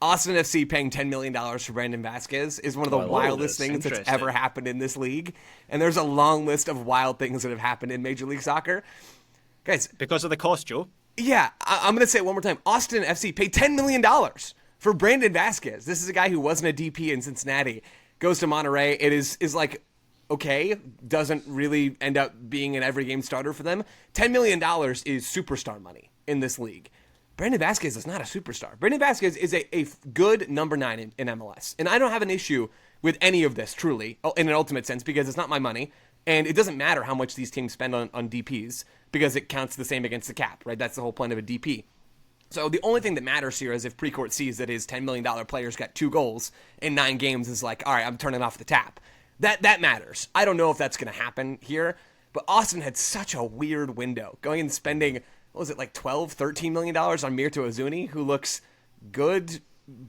Austin FC paying $10 million for Brandon Vasquez is one of the wildest things that's ever happened in this league. And there's a long list of wild things that have happened in Major League Soccer. Guys, because of the cost, Joe. Yeah, I'm going to say it one more time. Austin FC paid $10 million for Brandon Vasquez. This is a guy who wasn't a DP in Cincinnati, goes to Monterrey. It is like, okay, doesn't really end up being an every game starter for them. $10 million is superstar money in this league. Brandon Vasquez is not a superstar. Brandon Vasquez is a good number 9 in MLS. And I don't have an issue with any of this, truly, in an ultimate sense, because it's not my money. And it doesn't matter how much these teams spend on DPs, because it counts the same against the cap, right? That's the whole point of a DP. So the only thing that matters here is if Precourt sees that his $10 million player's got 2 goals in 9 games, is like, all right, I'm turning off the tap. That matters. I don't know if that's going to happen here, but Austin had such a weird window, going and spending, what was it, like $12, $13 million on Mirto Azuni, who looks good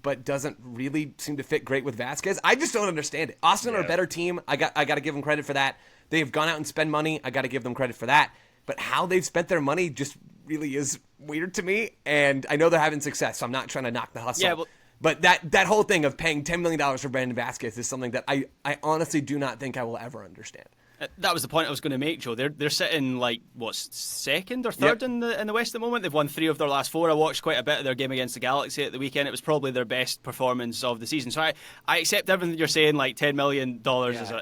but doesn't really seem to fit great with Vasquez. I just don't understand it. Austin are a better team. I got to give them credit for that. They've gone out and spent money. I got to give them credit for that. But how they've spent their money just really is weird to me. And I know they're having success, so I'm not trying to knock the hustle. Yeah, but that whole thing of paying $10 million for Brandon Vasquez is something that I honestly do not think I will ever understand. That was the point I was going to make, Joe. They're sitting like second or third in the West at the moment. They've won 3 of their last 4. I watched quite a bit of their game against the Galaxy at the weekend. It was probably their best performance of the season. So I accept everything that you're saying. Like $10 million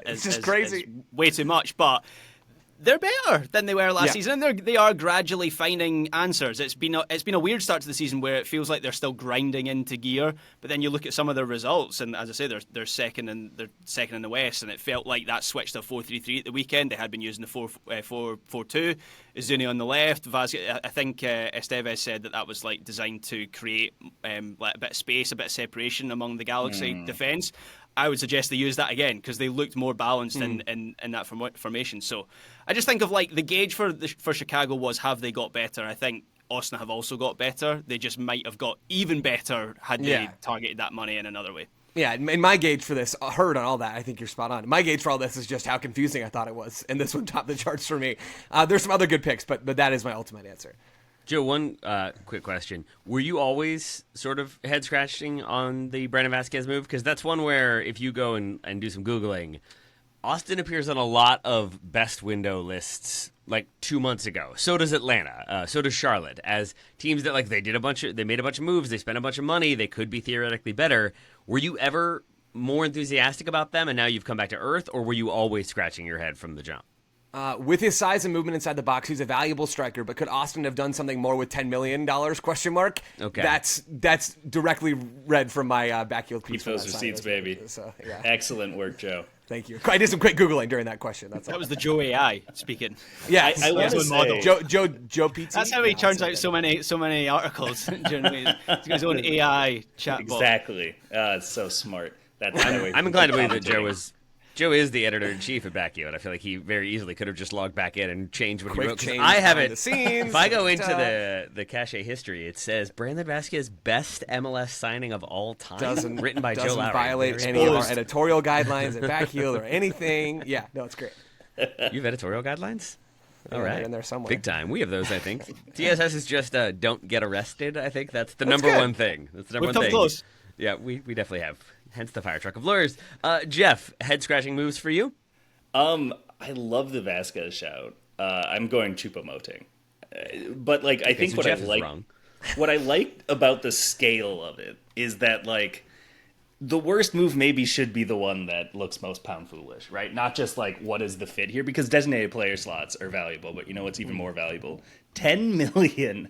is just crazy, is way too much. But they're better than they were last Yeah. season, and they are gradually finding answers. It's been a weird start to the season where it feels like they're still grinding into gear, but then you look at some of their results, and as I say, they're second in the West, and it felt like that switched to 4-3-3 at the weekend. They had been using the 4-4-2. Izuni on the left. I think Estevez said that was like designed to create like a bit of space, a bit of separation among the Galaxy defence. I would suggest they use that again because they looked more balanced in that formation. So I just think of like the gauge for Chicago was, have they got better? I think Austin have also got better. They just might have got even better had they targeted that money in another way. Yeah, and my gauge for this, heard on all that, I think you're spot on. My gauge for all this is just how confusing I thought it was, and this one topped the charts for me. There's some other good picks, but that is my ultimate answer. Joe, one quick question. Were you always sort of head-scratching on the Brandon Vasquez move? Because that's one where if you go and do some Googling, Austin appears on a lot of best window lists like 2 months ago. So does Atlanta. So does Charlotte. As teams that like they made a bunch of moves, they spent a bunch of money, they could be theoretically better. Were you ever more enthusiastic about them and now you've come back to earth, or were you always scratching your head from the jump? With his size and movement inside the box, he's a valuable striker. But could Austin have done something more with $10 million? Question mark. Okay, that's directly read from my backfield piece. Keep those receipts, baby. So, yeah. Excellent work, Joe. Thank you. I did some quick Googling during that question. That's all. That was the Joe AI speaking. Yeah, I want to say, Joe Pizzi. That's how he churns out so many articles. He's got his own AI chatbot. exactly. It's so smart. I'm inclined to believe that Joe is the editor-in-chief at Backio, and I feel like he very easily could have just logged back in and changed what he wrote. I have it. If I go into the Cache history, it says Brandon Vasquez best MLS signing of all time, written by Joe Lowry. Doesn't violate any of our editorial guidelines at Backio or anything. Yeah, no, it's great. You have editorial guidelines? All right. In there somewhere. Big time. We have those, I think. TSS is just don't get arrested. I think that's the number one thing. That's the number We've one come thing. close. Yeah, we definitely have. Hence the fire truck of lawyers. Jeff, head-scratching moves for you? I love the Vasquez shout. I'm going Choupo-Moting. But like I think so what Jeff I is like wrong. what I liked about the scale of it is that like the worst move maybe should be the one that looks most pound foolish, right? Not just like what is the fit here, because designated player slots are valuable, but you know what's even more valuable? 10 million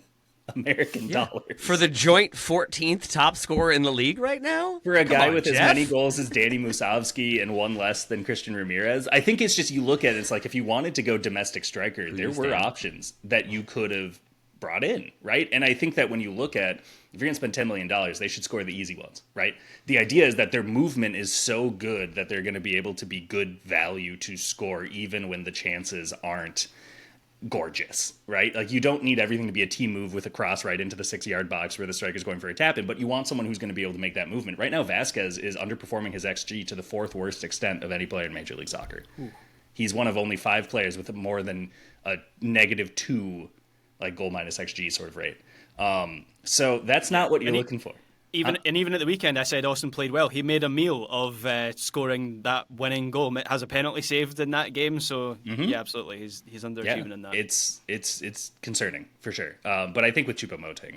American dollars. For the joint 14th top scorer in the league right now? For a Come guy on, with Jeff. as many goals as Danny Musovski and one less than Christian Ramirez, I think it's just, you look at it, it's like if you wanted to go domestic striker, there were options that you could have brought in, right? And I think that when you look at, if you're going to spend $10 million, they should score the easy ones, right? The idea is that their movement is so good that they're going to be able to be good value to score even when the chances aren't gorgeous, right? Like you don't need everything to be a team move with a cross right into the 6-yard box where the striker's going for a tap in, but you want someone who's going to be able to make that movement. Right now, Vasquez is underperforming his XG to the 4th worst extent of any player in Major League Soccer. Ooh. He's one of only 5 players with more than a -2 like goal minus XG sort of rate. So that's not what you're looking for. Even at the weekend, I said Austin played well. He made a meal of scoring that winning goal. Has a penalty saved in that game, so yeah, absolutely, he's underachieving in that. It's concerning for sure. But I think with Choupo-Moting,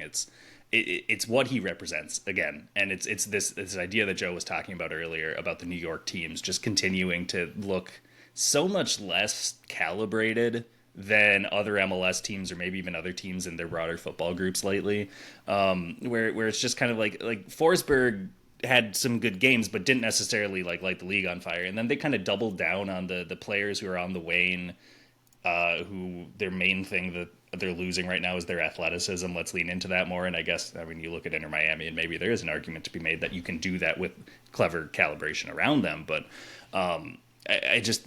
it's what he represents again, and it's this idea that Joe was talking about earlier about the New York teams just continuing to look so much less calibrated than other MLS teams or maybe even other teams in their broader football groups lately, where it's just kind of like Forsberg had some good games but didn't necessarily like light the league on fire, and then they kind of doubled down on the players who are on the wane, who their main thing that they're losing right now is their athleticism. Let's lean into that more. And I guess, I mean, you look at Inter Miami and maybe there is an argument to be made that you can do that with clever calibration around them, but I just...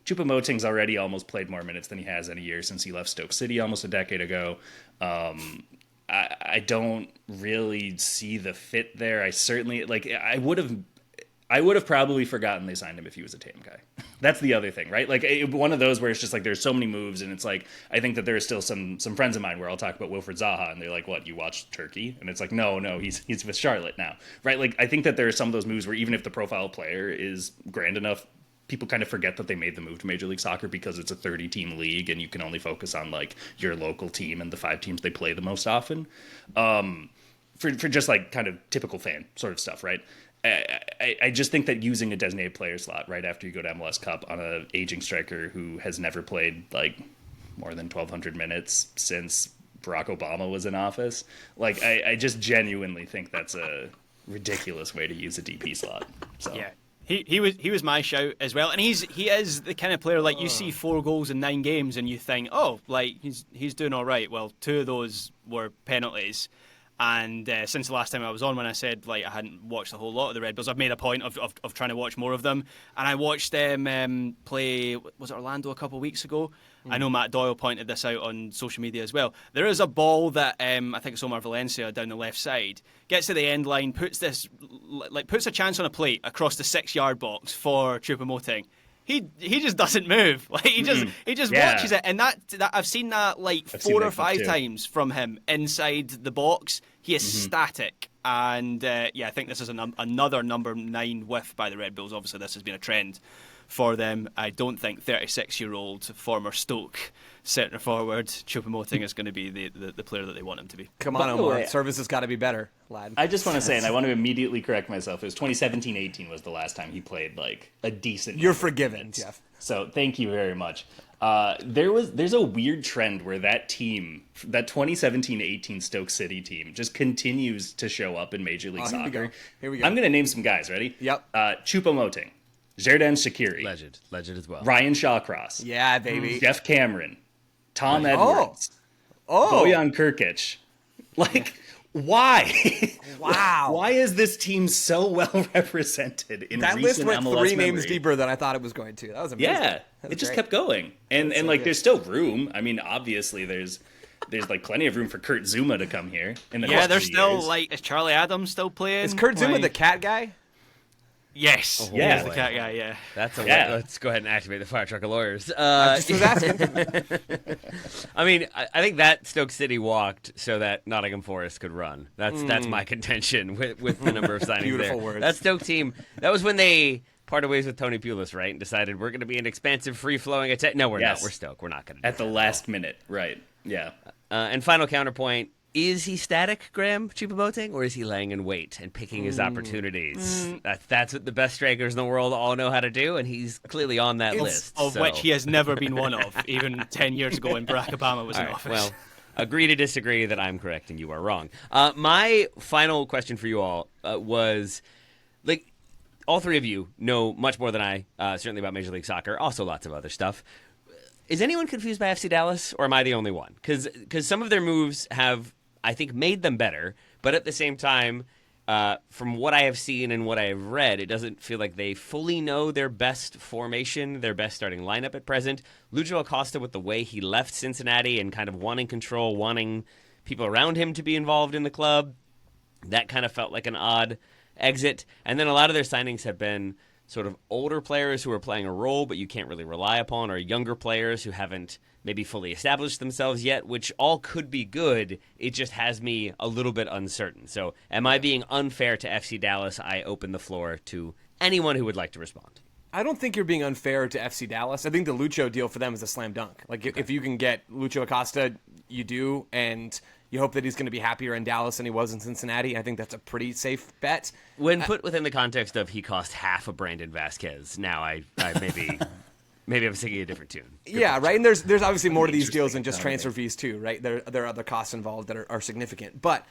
Choupo-Moting's already almost played more minutes than he has in a year since he left Stoke City almost a decade ago. I don't really see the fit there. I certainly I would have probably forgotten they signed him if he was a TAM guy. That's the other thing, right? Like one of those where it's just like there's so many moves, and it's like I think that there are still some friends of mine where I'll talk about Wilfred Zaha, and they're like, "What, you watched Turkey?" And it's like, no, he's with Charlotte now, right? Like I think that there are some of those moves where even if the profile player is grand enough, people kind of forget that they made the move to Major League Soccer because it's a 30-team league and you can only focus on like your local team and the 5 teams they play the most often. For just like kind of typical fan sort of stuff, right? I just think that using a designated player slot right after you go to MLS Cup on a aging striker who has never played like more than 1,200 minutes since Barack Obama was in office, like I just genuinely think that's a ridiculous way to use a DP slot. So Yeah. He was my shout as well, and he is the kind of player like you see 4 goals in 9 games and you think, oh, like he's doing all right. Well, 2 of those were penalties. And since the last time I was on, when I said like I hadn't watched a whole lot of the Red Bulls, I've made a point of trying to watch more of them. And I watched them play, was it Orlando a couple of weeks ago? I know Matt Doyle pointed this out on social media as well. There is a ball that I think it's Omar Valencia down the left side, gets to the end line, puts a chance on a plate across the 6-yard box for Choupo-Moting. He just doesn't move. Like he just watches it, and that I've seen that like 4 or 5 times from him inside the box. He is static, and I think this is another number 9 whiff by the Red Bulls. Obviously, this has been a trend for them. I don't think 36-year-old former Stoke centre forward Choupo-Moting is going to be the player that they want him to be. Come on, Omar. Service has got to be better, lad. I just want to say, and I want to immediately correct myself, it was 2017-18 was the last time he played like a decent. You're forgiven, Jeff. So thank you very much. There's a weird trend where that team, that 2017-18 Stoke City team, just continues to show up in Major League Soccer. Here we go. I'm going to name some guys. Ready? Yep. Choupo-Moting, Xherdan Shaqiri, Legend as well. Ryan Shawcross, Yeah, baby. Jeff Cameron, Tom Edwards, Bojan Kirkic. Like, why? Wow. Why is this team so well represented in That recent list went MLS 3 names memory? deeper than I thought it was going to. That was amazing. Yeah, That it was just great. kept going, and like there's still room. I mean, obviously there's like plenty of room for Kurt Zuma to come here. In the next There's few still years. like, is Charlie Adams still playing? Is Kurt Zuma Like- the cat guy? Yes, Yeah. he's the cat guy. Yeah. That's let's go ahead and activate the fire truck of lawyers. I just was asking. I mean, I think that Stoke City walked so that Nottingham Forest could run. That's my contention with the number of signings Beautiful there. words. That Stoke team, that was when they parted ways with Tony Pulis, right? And decided we're going to be an expansive, free-flowing attack. No, we're Yes. not. We're Stoke. We're not going to do at the last minute, right? Yeah. And final counterpoint, is he static, Graham Choupo-Moting, or is he laying in wait and picking his opportunities? That's what the best strikers in the world all know how to do, and he's clearly on that list. Of so. which he has never been one of, even 10 years ago when Barack Obama was in All right, office. well, agree to disagree that I'm correct and you are wrong. My final question for you all was, like, all 3 of you know much more than I, certainly about Major League Soccer, also lots of other stuff. Is anyone confused by FC Dallas, or am I the only one? Because some of their moves have, I think, made them better, but at the same time, from what I have seen and what I have read, it doesn't feel like they fully know their best formation, their best starting lineup at present. Lucho Acosta, with the way he left Cincinnati and kind of wanting control, wanting people around him to be involved in the club, that kind of felt like an odd exit. And then a lot of their signings have been sort of older players who are playing a role but you can't really rely upon, or younger players who haven't maybe fully established themselves yet, which all could be good. It just has me a little bit uncertain. So am I being unfair to FC Dallas? I open the floor to anyone who would like to respond. I don't think you're being unfair to FC Dallas. I think the Lucho deal for them is a slam dunk. Like, if you can get Lucho Acosta, you do, and you hope that he's going to be happier in Dallas than he was in Cincinnati. I think that's a pretty safe bet. When put within the context of he cost half of Brandon Vasquez, now I maybe I'm singing a different tune. Yeah, right. And there's obviously more to these deals than just transfer fees too, right? There are other costs involved that are significant. But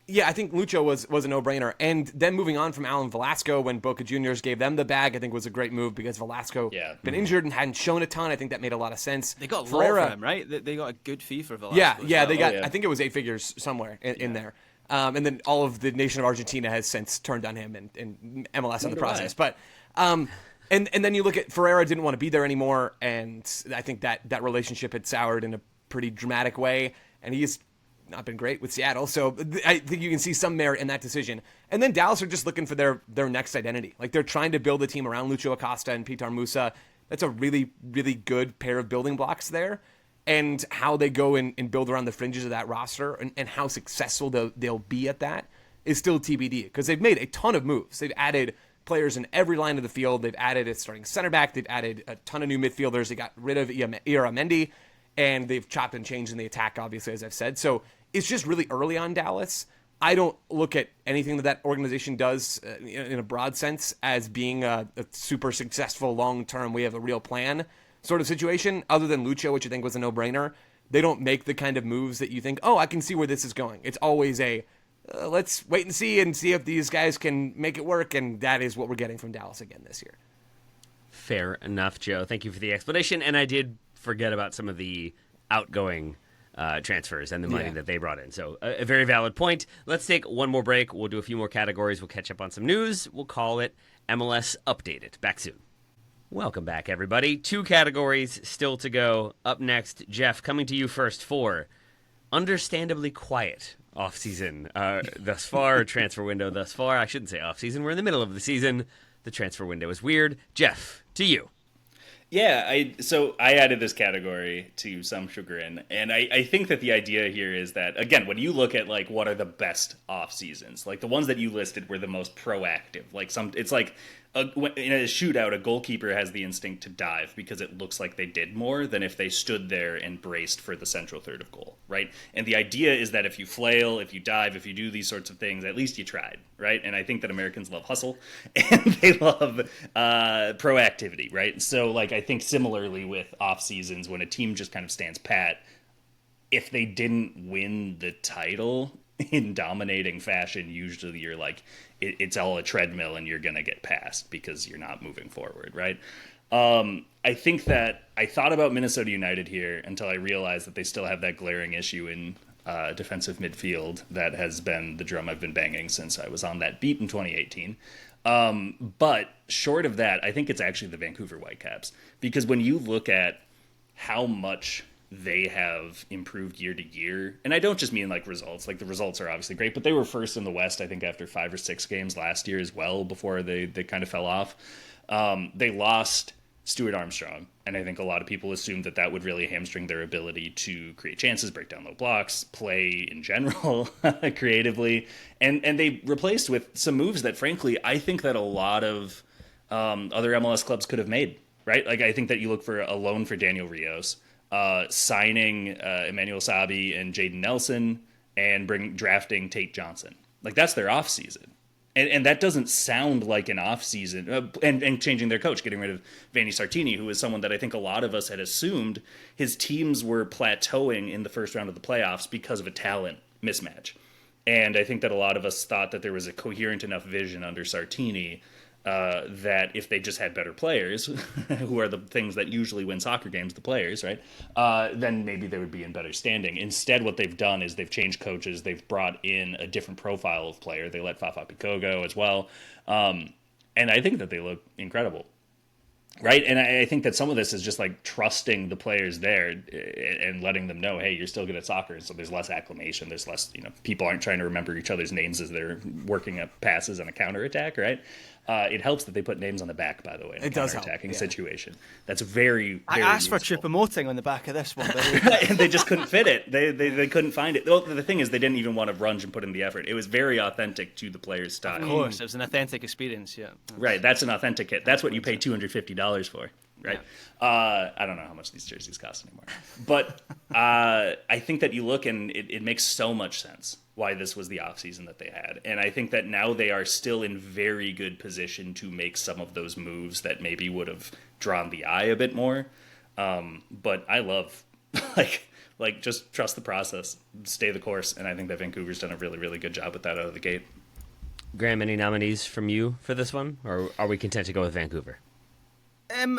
yeah, I think Lucho was a no-brainer. And then moving on from Alan Velasco, when Boca Juniors gave them the bag, I think was a great move because Velasco been injured and hadn't shown a ton. I think that made a lot of sense. They got Ferreira, low for him, right? They got a good fee for Velasco. Yeah, they got. yeah. I think it was 8 figures somewhere in there. And then all of the nation of Argentina has since turned on him and MLS in the process. But and then you look at Ferreira didn't want to be there anymore, and I think that relationship had soured in a pretty dramatic way, and he's not been great with Seattle. So I think you can see some merit in that decision. And then Dallas are just looking for their next identity. Like, they're trying to build a team around Lucho Acosta and Pitar Musa. That's a really, really good pair of building blocks there. And how they go and build around the fringes of that roster and how successful they'll be at that is still TBD, because they've made a ton of moves. They've added players in every line of the field. They've added a starting center back. They've added a ton of new midfielders. They got rid of Iramendi, and they've chopped and changed in the attack, obviously, as I've said. So it's just really early on Dallas. I don't look at anything that organization does in a broad sense as being a super successful long-term, we have a real plan sort of situation, other than Lucho, which I think was a no-brainer. They don't make the kind of moves that you think, oh, I can see where this is going. It's always let's wait and see if these guys can make it work, and that is what we're getting from Dallas again this year. Fair enough, Joe. Thank you for the explanation, and I did forget about some of the outgoing transfers and the money that they brought in. So a very valid point. Let's take one more break. We'll do a few more categories. We'll catch up on some news. We'll call it MLS Updated. Back soon. Welcome back, everybody. 2 categories still to go. Up next, Jeff, coming to you first for understandably quiet offseason thus far, transfer window thus far. I shouldn't say offseason. We're in the middle of the season. The transfer window is weird. Jeff, to you. Yeah, so I added this category to some chagrin, and I think that the idea here is that, again, when you look at like what are the best off seasons, like the ones that you listed were the most proactive. Like it's like in a shootout, a goalkeeper has the instinct to dive because it looks like they did more than if they stood there and braced for the central third of goal, right? And the idea is that if you flail, if you dive, if you do these sorts of things, at least you tried, right? And I think that Americans love hustle and they love proactivity, right? So like I think similarly with off seasons, when a team just kind of stands pat, if they didn't win the title in dominating fashion, usually you're like, it's all a treadmill and you're going to get passed because you're not moving forward, right? I think that I thought about Minnesota United here until I realized that they still have that glaring issue in defensive midfield that has been the drum I've been banging since I was on that beat in 2018. But short of that, I think it's actually the Vancouver Whitecaps, because when you look at how much they have improved year to year, and I don't just mean like results, like the results are obviously great, but they were first in the West, I think, after 5 or 6 games last year as well, before they kind of fell off. They lost Stuart Armstrong, and I think a lot of people assumed that would really hamstring their ability to create chances, break down low blocks, play in general creatively, and they replaced with some moves that, frankly, I think that a lot of other MLS clubs could have made, right? Like I think that you look for a loan for Daniel Rios, signing Emmanuel Sabi and Jaden Nelson, and drafting Tate Johnson. Like that's their off season. And that doesn't sound like an off season, and changing their coach, getting rid of Vanni Sartini, who is someone that I think a lot of us had assumed his teams were plateauing in the first round of the playoffs because of a talent mismatch. And I think that a lot of us thought that there was a coherent enough vision under Sartini that if they just had better players, who are the things that usually win soccer games, the players, right? Then maybe they would be in better standing. Instead, what they've done is they've changed coaches. They've brought in a different profile of player. They let Fafa Picault go as well. And I think that they look incredible. Right. And I think that some of this is just like trusting the players there and letting them know, hey, you're still good at soccer. So there's less acclamation. There's less, people aren't trying to remember each other's names as they're working up passes on a counterattack. Right. It helps that they put names on the back, by the way, in a counterattacking situation. That's very I asked useful. for Choupo-Moting on the back of this one. And they just couldn't fit it. They couldn't find it. Well, the thing is, they didn't even want to runge and put in the effort. It was very authentic to the player's style. Of course, it was an authentic experience, yeah. Right, that's an authentic hit. That's what you pay $250 for, right? Yeah. I don't know how much these jerseys cost anymore. But I think that you look and it makes so much sense why this was the offseason that they had. And I think that now they are still in very good position to make some of those moves that maybe would have drawn the eye a bit more. But I love, like just trust the process, stay the course. And I think that Vancouver's done a really, really good job with that out of the gate. Graham, any nominees from you for this one? Or are we content to go with Vancouver?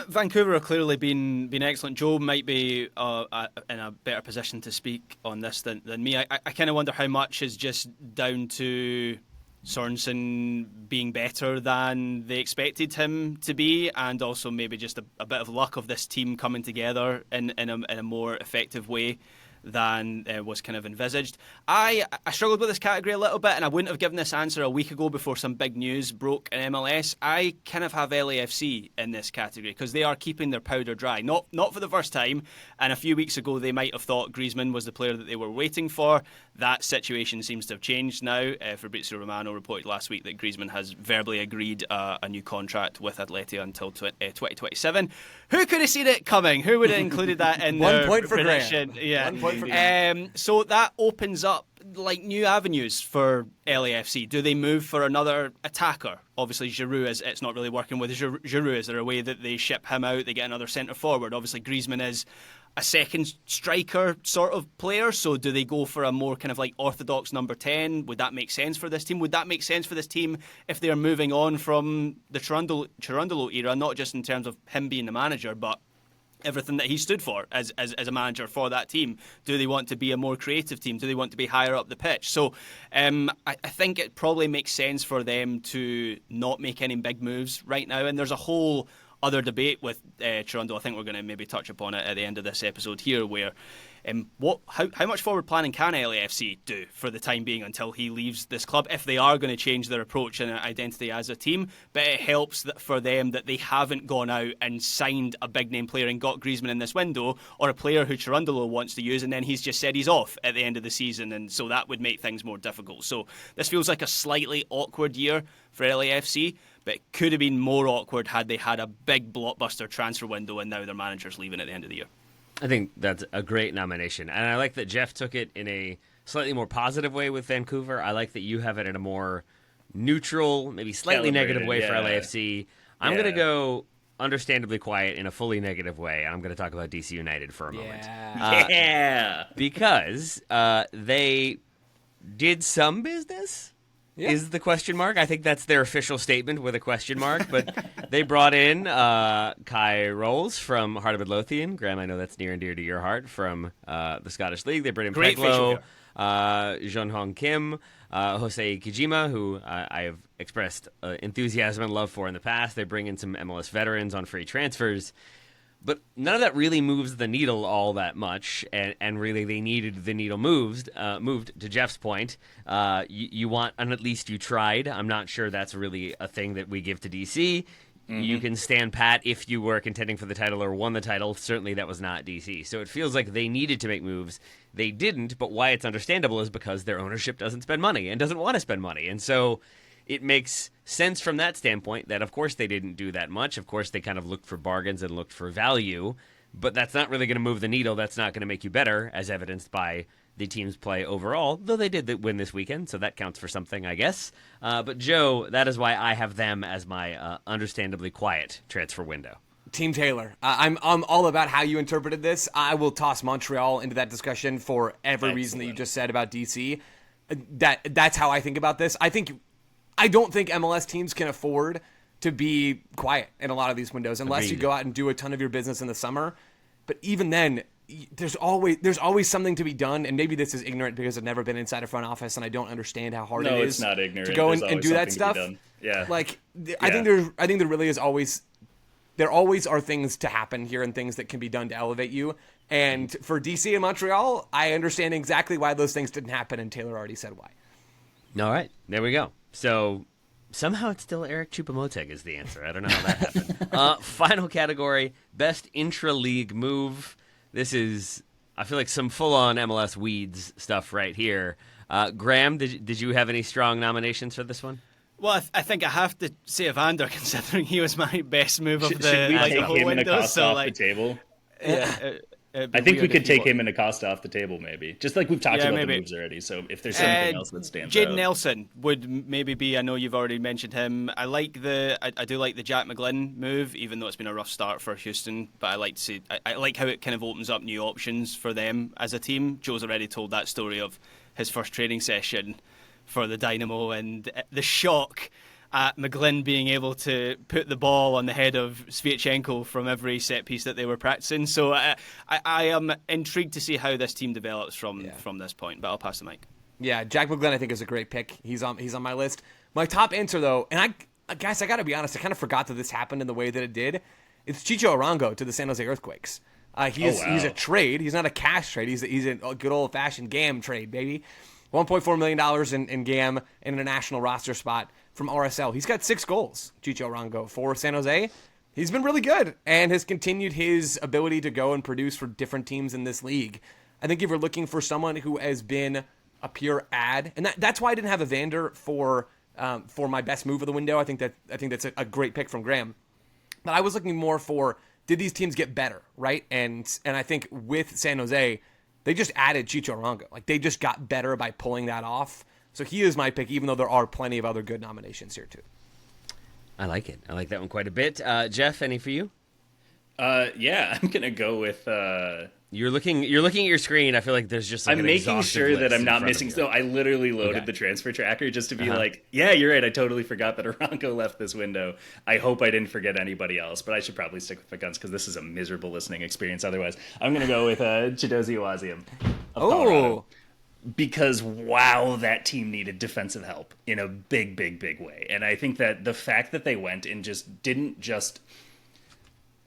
Vancouver have clearly been excellent. Joe might be in a better position to speak on this than me. I kind of wonder how much is just down to Sorensen being better than they expected him to be, and also maybe just a bit of luck of this team coming together in a more effective way than was kind of envisaged. I struggled with this category a little bit, and I wouldn't have given this answer a week ago before some big news broke in MLS. I kind of have LAFC in this category because they are keeping their powder dry. Not for the first time, and a few weeks ago they might have thought Griezmann was the player that they were waiting for. That situation seems to have changed now. Fabrizio Romano reported last week that Griezmann has verbally agreed a new contract with Atleti until 2027. Who could have seen it coming? Who would have included that in their 1 point for prediction? Graham. Yeah. 1 point for Graham. So that opens up like new avenues for LAFC? Do they move for another attacker? Obviously, Giroud it's not really working with Giroud. Is there a way that they ship him out? They get another centre forward. Obviously, Griezmann is a second striker sort of player. So do they go for a more kind of like orthodox number 10? Would that make sense for this team? Would that make sense for this team if they're moving on from the Cherundolo era, not just in terms of him being the manager, but everything that he stood for as a manager for that team? Do they want to be a more creative team? Do they want to be higher up the pitch? So I think it probably makes sense for them to not make any big moves right now. And there's a whole other debate with Cherundolo. I think we're going to maybe touch upon it at the end of this episode here, where how much forward planning can LAFC do for the time being until he leaves this club, if they are going to change their approach and identity as a team? But it helps for them that they haven't gone out and signed a big name player and got Griezmann in this window, or a player who Cherundolo wants to use, and then he's just said he's off at the end of the season, and so that would make things more difficult. So this feels like a slightly awkward year for LAFC, but it could have been more awkward had they had a big blockbuster transfer window and now their manager's leaving at the end of the year. I think that's a great nomination. And I like that Jeff took it in a slightly more positive way with Vancouver. I like that you have it in a more neutral, maybe slightly negative way for LAFC. I'm going to go understandably quiet in a fully negative way. I'm going to talk about DC United for a moment. Because they did some business. Is the question mark. I think that's their official statement with a question mark. But they brought in Kai Rolls from Heart of Midlothian. Graham, I know that's near and dear to your heart, from the Scottish League. They bring in Peglo, Jeon Hong Kim, Jose Kijima, who I have expressed enthusiasm and love for in the past. They bring in some MLS veterans on free transfers. But none of that really moves the needle all that much, and really they needed the needle moved. To Jeff's point, you want an at least you tried. I'm not sure that's really a thing that we give to DC. Mm-hmm. You can stand pat if you were contending for the title or won the title. Certainly that was not DC. So it feels like they needed to make moves. They didn't, but why it's understandable is because their ownership doesn't spend money and doesn't want to spend money. And so it makes sense from that standpoint that, of course, they didn't do that much. Of course, they kind of looked for bargains and looked for value, but that's not really going to move the needle. That's not going to make you better, as evidenced by the team's play overall, though they did win this weekend, so that counts for something, I guess. But, Joe, that is why I have them as my understandably quiet transfer window. Team Taylor. I'm all about how you interpreted this. I will toss Montreal into that discussion for every reason that you just said about DC. That's how I think about this. I don't think MLS teams can afford to be quiet in a lot of these windows unless you go out and do a ton of your business in the summer. But even then, there's always something to be done. And maybe this is ignorant because I've never been inside a front office and I don't understand how hard it is it's not ignorant. to go and do that stuff. Yeah. I think there really is always. There always are things to happen here and things that can be done to elevate you. And for DC and Montreal, I understand exactly why those things didn't happen, and Taylor already said why. All right, there we go. So somehow it's still Eric Choupo-Moting is the answer. I don't know how that happened. Final category, best intra-league move. This is, I feel like, some full-on MLS weeds stuff right here. Graham, did you have any strong nominations for this one? Well, I think I have to say Evander, considering he was my best move of the should we take whole him and window. Acosta off the table? Yeah. I think we could take him and Acosta off the table, maybe. Just like we've talked about the moves already. So if there's something else that stands out. Jaden Nelson would maybe be. I know you've already mentioned him. I do like the Jack McGlynn move, even though it's been a rough start for Houston. But I like to see. I like how it kind of opens up new options for them as a team. Joe's already told that story of his first training session for the Dynamo and the shock at McGlynn being able to put the ball on the head of Sviatchenko from every set piece that they were practicing. So I am intrigued to see how this team develops from this point, but I'll pass the mic. Yeah, Jack McGlynn I think is a great pick. He's on my list. My top answer though, and I guys, I got to be honest, I kind of forgot that this happened in the way that it did. It's Chicho Arango to the San Jose Earthquakes. He's a trade. He's not a cash trade. He's a good old-fashioned GAM trade, baby. $1.4 million in GAM in a national roster spot from RSL. He's got 6 goals, Chicho Arango, for San Jose. He's been really good and has continued his ability to go and produce for different teams in this league. I think if you're looking for someone who has been a pure ad, and that's why I didn't have Evander for my best move of the window. I think that's a great pick from Graham. But I was looking more for, did these teams get better, right? And I think with San Jose, they just added Chicho Arango. Like, they just got better by pulling that off. So he is my pick, even though there are plenty of other good nominations here, too. I like it. I like that one quite a bit. Jeff, any for you? Yeah, I'm gonna go with. You're looking at your screen. I feel like there's just like I'm making sure that I'm not missing. So I literally loaded the transfer tracker just to be like, yeah, you're right. I totally forgot that Arango left this window. I hope I didn't forget anybody else, but I should probably stick with my guns because this is a miserable listening experience. Otherwise, I'm gonna go with Chidozie Awaziem of Colorado. Because, wow, that team needed defensive help in a big, big, big way. And I think that the fact that they went and didn't just...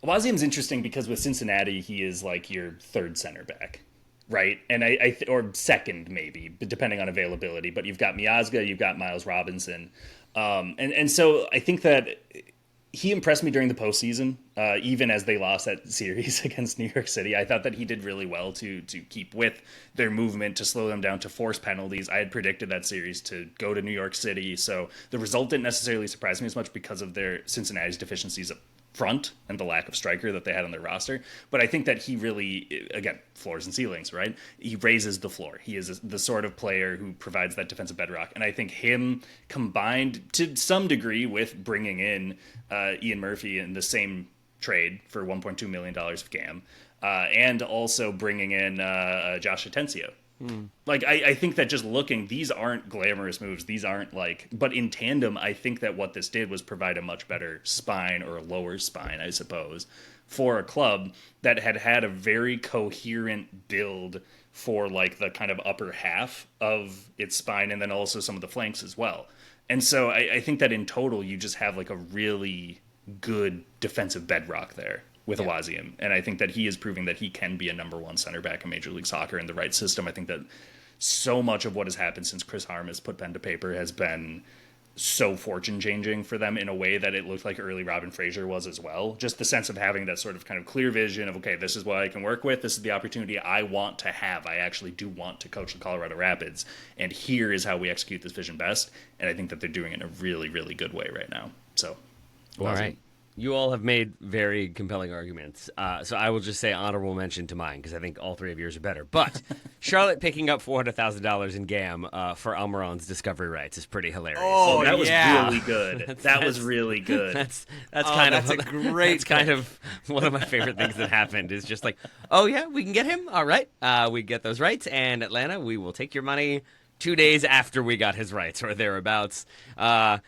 Awaziem's interesting because with Cincinnati, he is like your third center back, right? And or second, maybe, depending on availability. But you've got Miazga, you've got Miles Robinson. And so I think that... He impressed me during the postseason, even as they lost that series against New York City. I thought that he did really well to keep with their movement, to slow them down, to force penalties. I had predicted that series to go to New York City, so the result didn't necessarily surprise me as much because of their Cincinnati's deficiencies up front and the lack of striker that they had on their roster. But I think that he really, again, floors and ceilings, right? He raises the floor. He is the sort of player who provides that defensive bedrock. And I think him combined to some degree with bringing in Ian Murphy in the same trade for $1.2 million of GAM, and also bringing in Josh Atencio. Like, I think that just looking, these aren't glamorous moves. These aren't like, but in tandem, I think that what this did was provide a much better spine, or a lower spine, I suppose, for a club that had a very coherent build for like the kind of upper half of its spine, and then also some of the flanks as well. And so I think that in total, you just have like a really good defensive bedrock there with Awaziem. And I think that he is proving that he can be a number one center back in Major League Soccer in the right system. I think that so much of what has happened since Chris Harm has put pen to paper has been so fortune changing for them in a way that it looked like early Robin Fraser was as well. Just the sense of having that sort of kind of clear vision of, okay, this is what I can work with. This is the opportunity I want to have. I actually do want to coach the Colorado Rapids. And here is how we execute this vision best. And I think that they're doing it in a really, really good way right now. So, all right. You all have made very compelling arguments. So I will just say honorable mention to mine because I think all three of yours are better. But Charlotte picking up $400,000 in GAM for Almiron's discovery rights is pretty hilarious. Oh, that was really good. That was really good. That's a great. That's kind of one of my favorite things that happened. Is just like, oh yeah, we can get him. All right, we get those rights, and Atlanta, we will take your money 2 days after we got his rights or thereabouts. And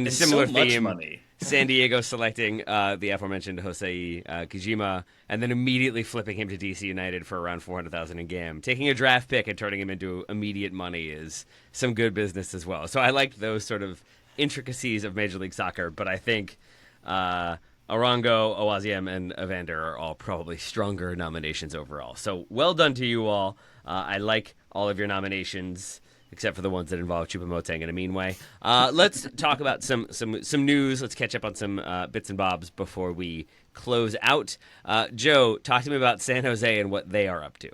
it's similar so much theme. Money. San Diego selecting the aforementioned Jose Kijima, and then immediately flipping him to DC United for around $400,000 in GAM. Taking a draft pick and turning him into immediate money is some good business as well. So I liked those sort of intricacies of Major League Soccer, but I think Arango, Awaziem, and Evander are all probably stronger nominations overall. So well done to you all. I like all of your nominations, except for the ones that involve Choupo-Moting in a mean way. Let's talk about some news. Let's catch up on some bits and bobs before we close out. Joe, talk to me about San Jose and what they are up to.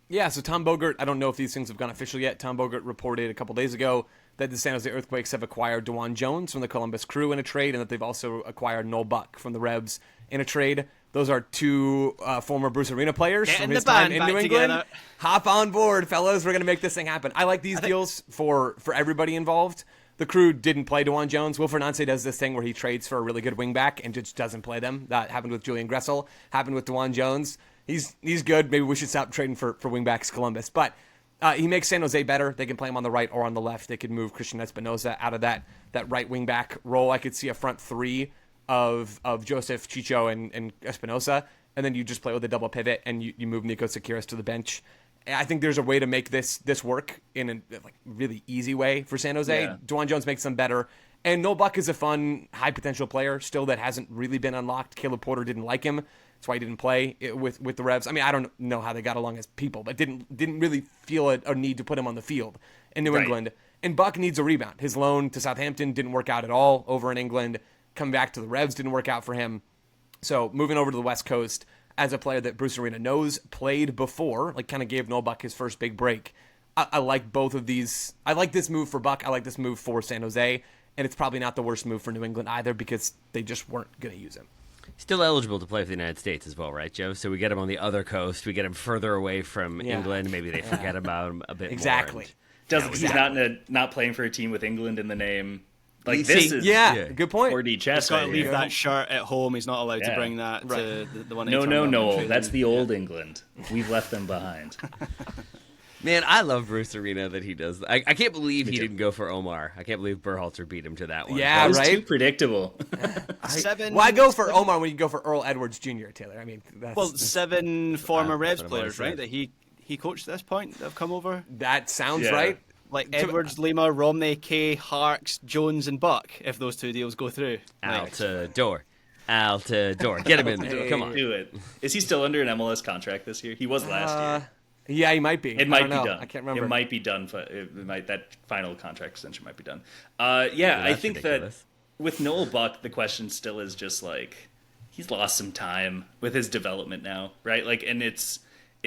Yeah, so Tom Bogert, I don't know if these things have gone official yet. Tom Bogert reported a couple days ago that the San Jose Earthquakes have acquired DeJuan Jones from the Columbus Crew in a trade, and that they've also acquired Noel Buck from the Revs in a trade. Those are two former Bruce Arena players from his time in New England. Together. Hop on board, fellas. We're going to make this thing happen. I like these deals for everybody involved. The Crew didn't play DeJuan Jones. Wilfred Nancy does this thing where he trades for a really good wingback and just doesn't play them. That happened with Julian Gressel. Happened with DeJuan Jones. He's good. Maybe we should stop trading for wingbacks Columbus. But he makes San Jose better. They can play him on the right or on the left. They could move Christian Espinoza out of that right wingback role. I could see a front three of Joseph, Chicho, and Espinosa, and then you just play with a double pivot and you move Nico Sakiris to the bench. I think there's a way to make this work in a really easy way for San Jose. Yeah. DeJuan Jones makes them better. And Noel Buck is a fun, high-potential player still that hasn't really been unlocked. Caleb Porter didn't like him. That's why he didn't play with the Revs. I mean, I don't know how they got along as people, but didn't really feel a need to put him on the field in New England. And Buck needs a rebound. His loan to Southampton didn't work out at all over in England. Coming back to the Revs didn't work out for him. So moving over to the West Coast as a player that Bruce Arena knows, played before, kind of gave Noel Buck his first big break. I like both of these. I like this move for Buck. I like this move for San Jose. And it's probably not the worst move for New England either because they just weren't going to use him. Still eligible to play for the United States as well, right, Joe? So we get him on the other coast. We get him further away from England. Maybe they forget about him a bit Exactly. more. He's not playing for a team with England in the name. Like See, this is good point. 4D chess. He's got to right leave here. that shirt at home. He's not allowed to Yeah. bring that to the one. No. That's the old England. We've left them behind. Man, I love Bruce Arena that he does. I can't believe he didn't go for Omar. I can't believe Berhalter beat him to that one. Yeah, That was right. too predictable. Why go for Omar when you go for Earl Edwards Jr., Taylor? I mean, that's, 7 former Revs what I players, said. right? That he coached at this point that have come over. that sounds Yeah. right. Like Edwards, Lima, Romney, Kay, Harks, Jones, and Buck. If those 2 deals go through, Altidore. Get him in there. Come on. Do it. Is he still under an MLS contract this year? He was last year. Yeah, he might be. It might I be don't know. done. I can't remember. It might be done. That final contract extension might be done. I that's think ridiculous. that with Noel Buck, the question still is just like he's lost some time with his development now, right? Like, and it's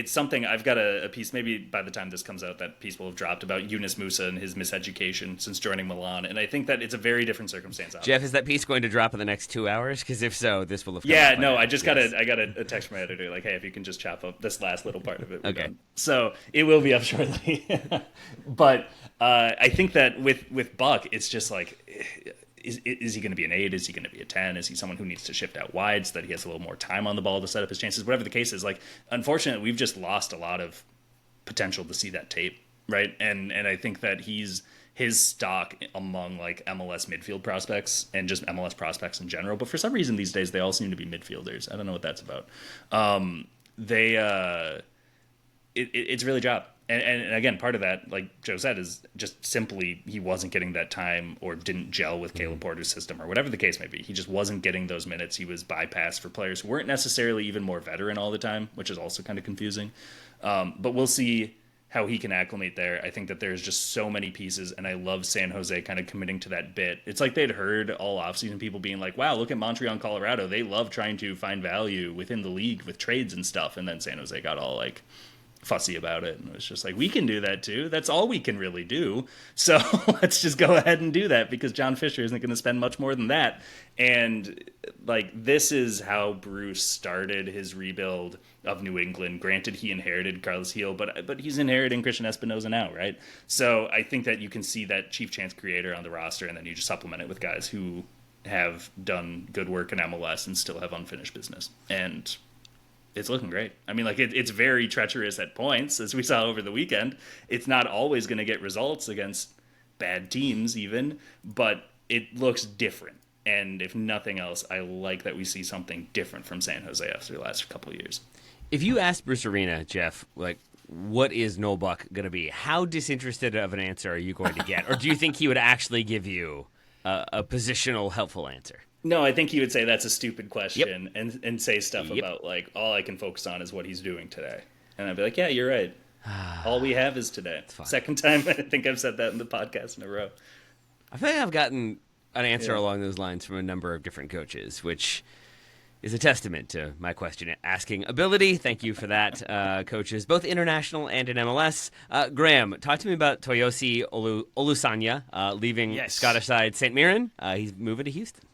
something I've got a piece. Maybe by the time this comes out, that piece will have dropped about Yunus Musa and his miseducation since joining Milan. And I think that it's a very different circumstance. Jeff, is that piece going to drop in the next 2 hours? Because if so, this will have. Yeah, no, I just got a text from my editor like, hey, if you can just chop up this last little part of it, we're Okay. done. So it will be up shortly. But I think that with Buck, it's just like, is he going to be an 8? Is he going to be a 10? Is he someone who needs to shift out wide so that he has a little more time on the ball to set up his chances? Whatever the case is, like, unfortunately, we've just lost a lot of potential to see that tape, right? And I think that his stock among like MLS midfield prospects and just MLS prospects in general, but for some reason these days they all seem to be midfielders. I don't know what that's about. It's really dropped. And again, part of that, like Joe said, is just simply he wasn't getting that time or didn't gel with Caleb Porter's system or whatever the case may be. He just wasn't getting those minutes. He was bypassed for players who weren't necessarily even more veteran all the time, which is also kind of confusing. But we'll see how he can acclimate there. I think that there's just so many pieces, and I love San Jose kind of committing to that bit. It's like they'd heard all offseason people being like, wow, look at Montreal and Colorado. They love trying to find value within the league with trades and stuff. And then San Jose got all like fussy about it, and it was just like, we can do that too. That's all we can really do. So let's just go ahead and do that because John Fisher isn't going to spend much more than that. And like, this is how Bruce started his rebuild of New England. Granted, he inherited Carlos Heel, but he's inheriting Christian Espinoza now, right? So I think that you can see that chief chance creator on the roster, and then you just supplement it with guys who have done good work in MLS and still have unfinished business. And it's looking great. I mean, like, it's very treacherous at points, as we saw over the weekend. It's not always going to get results against bad teams even, but it looks different. And if nothing else, I like that we see something different from San Jose after the last couple of years. If you asked Bruce Arena, Jeff, like, what is Noel Buck going to be, how disinterested of an answer are you going to get? Or do you think he would actually give you a positional, helpful answer? No, I think he would say that's a stupid question and say stuff about, like, all I can focus on is what he's doing today. And I'd be like, yeah, you're right. All we have is today. Second time I think I've said that in the podcast in a row. I feel like I've gotten an answer along those lines from a number of different coaches, which is a testament to my question asking ability. Thank you for that, coaches, both international and in MLS. Graham, talk to me about Toyosi Olusanya leaving Scottish side St. Mirren. He's moving to Houston.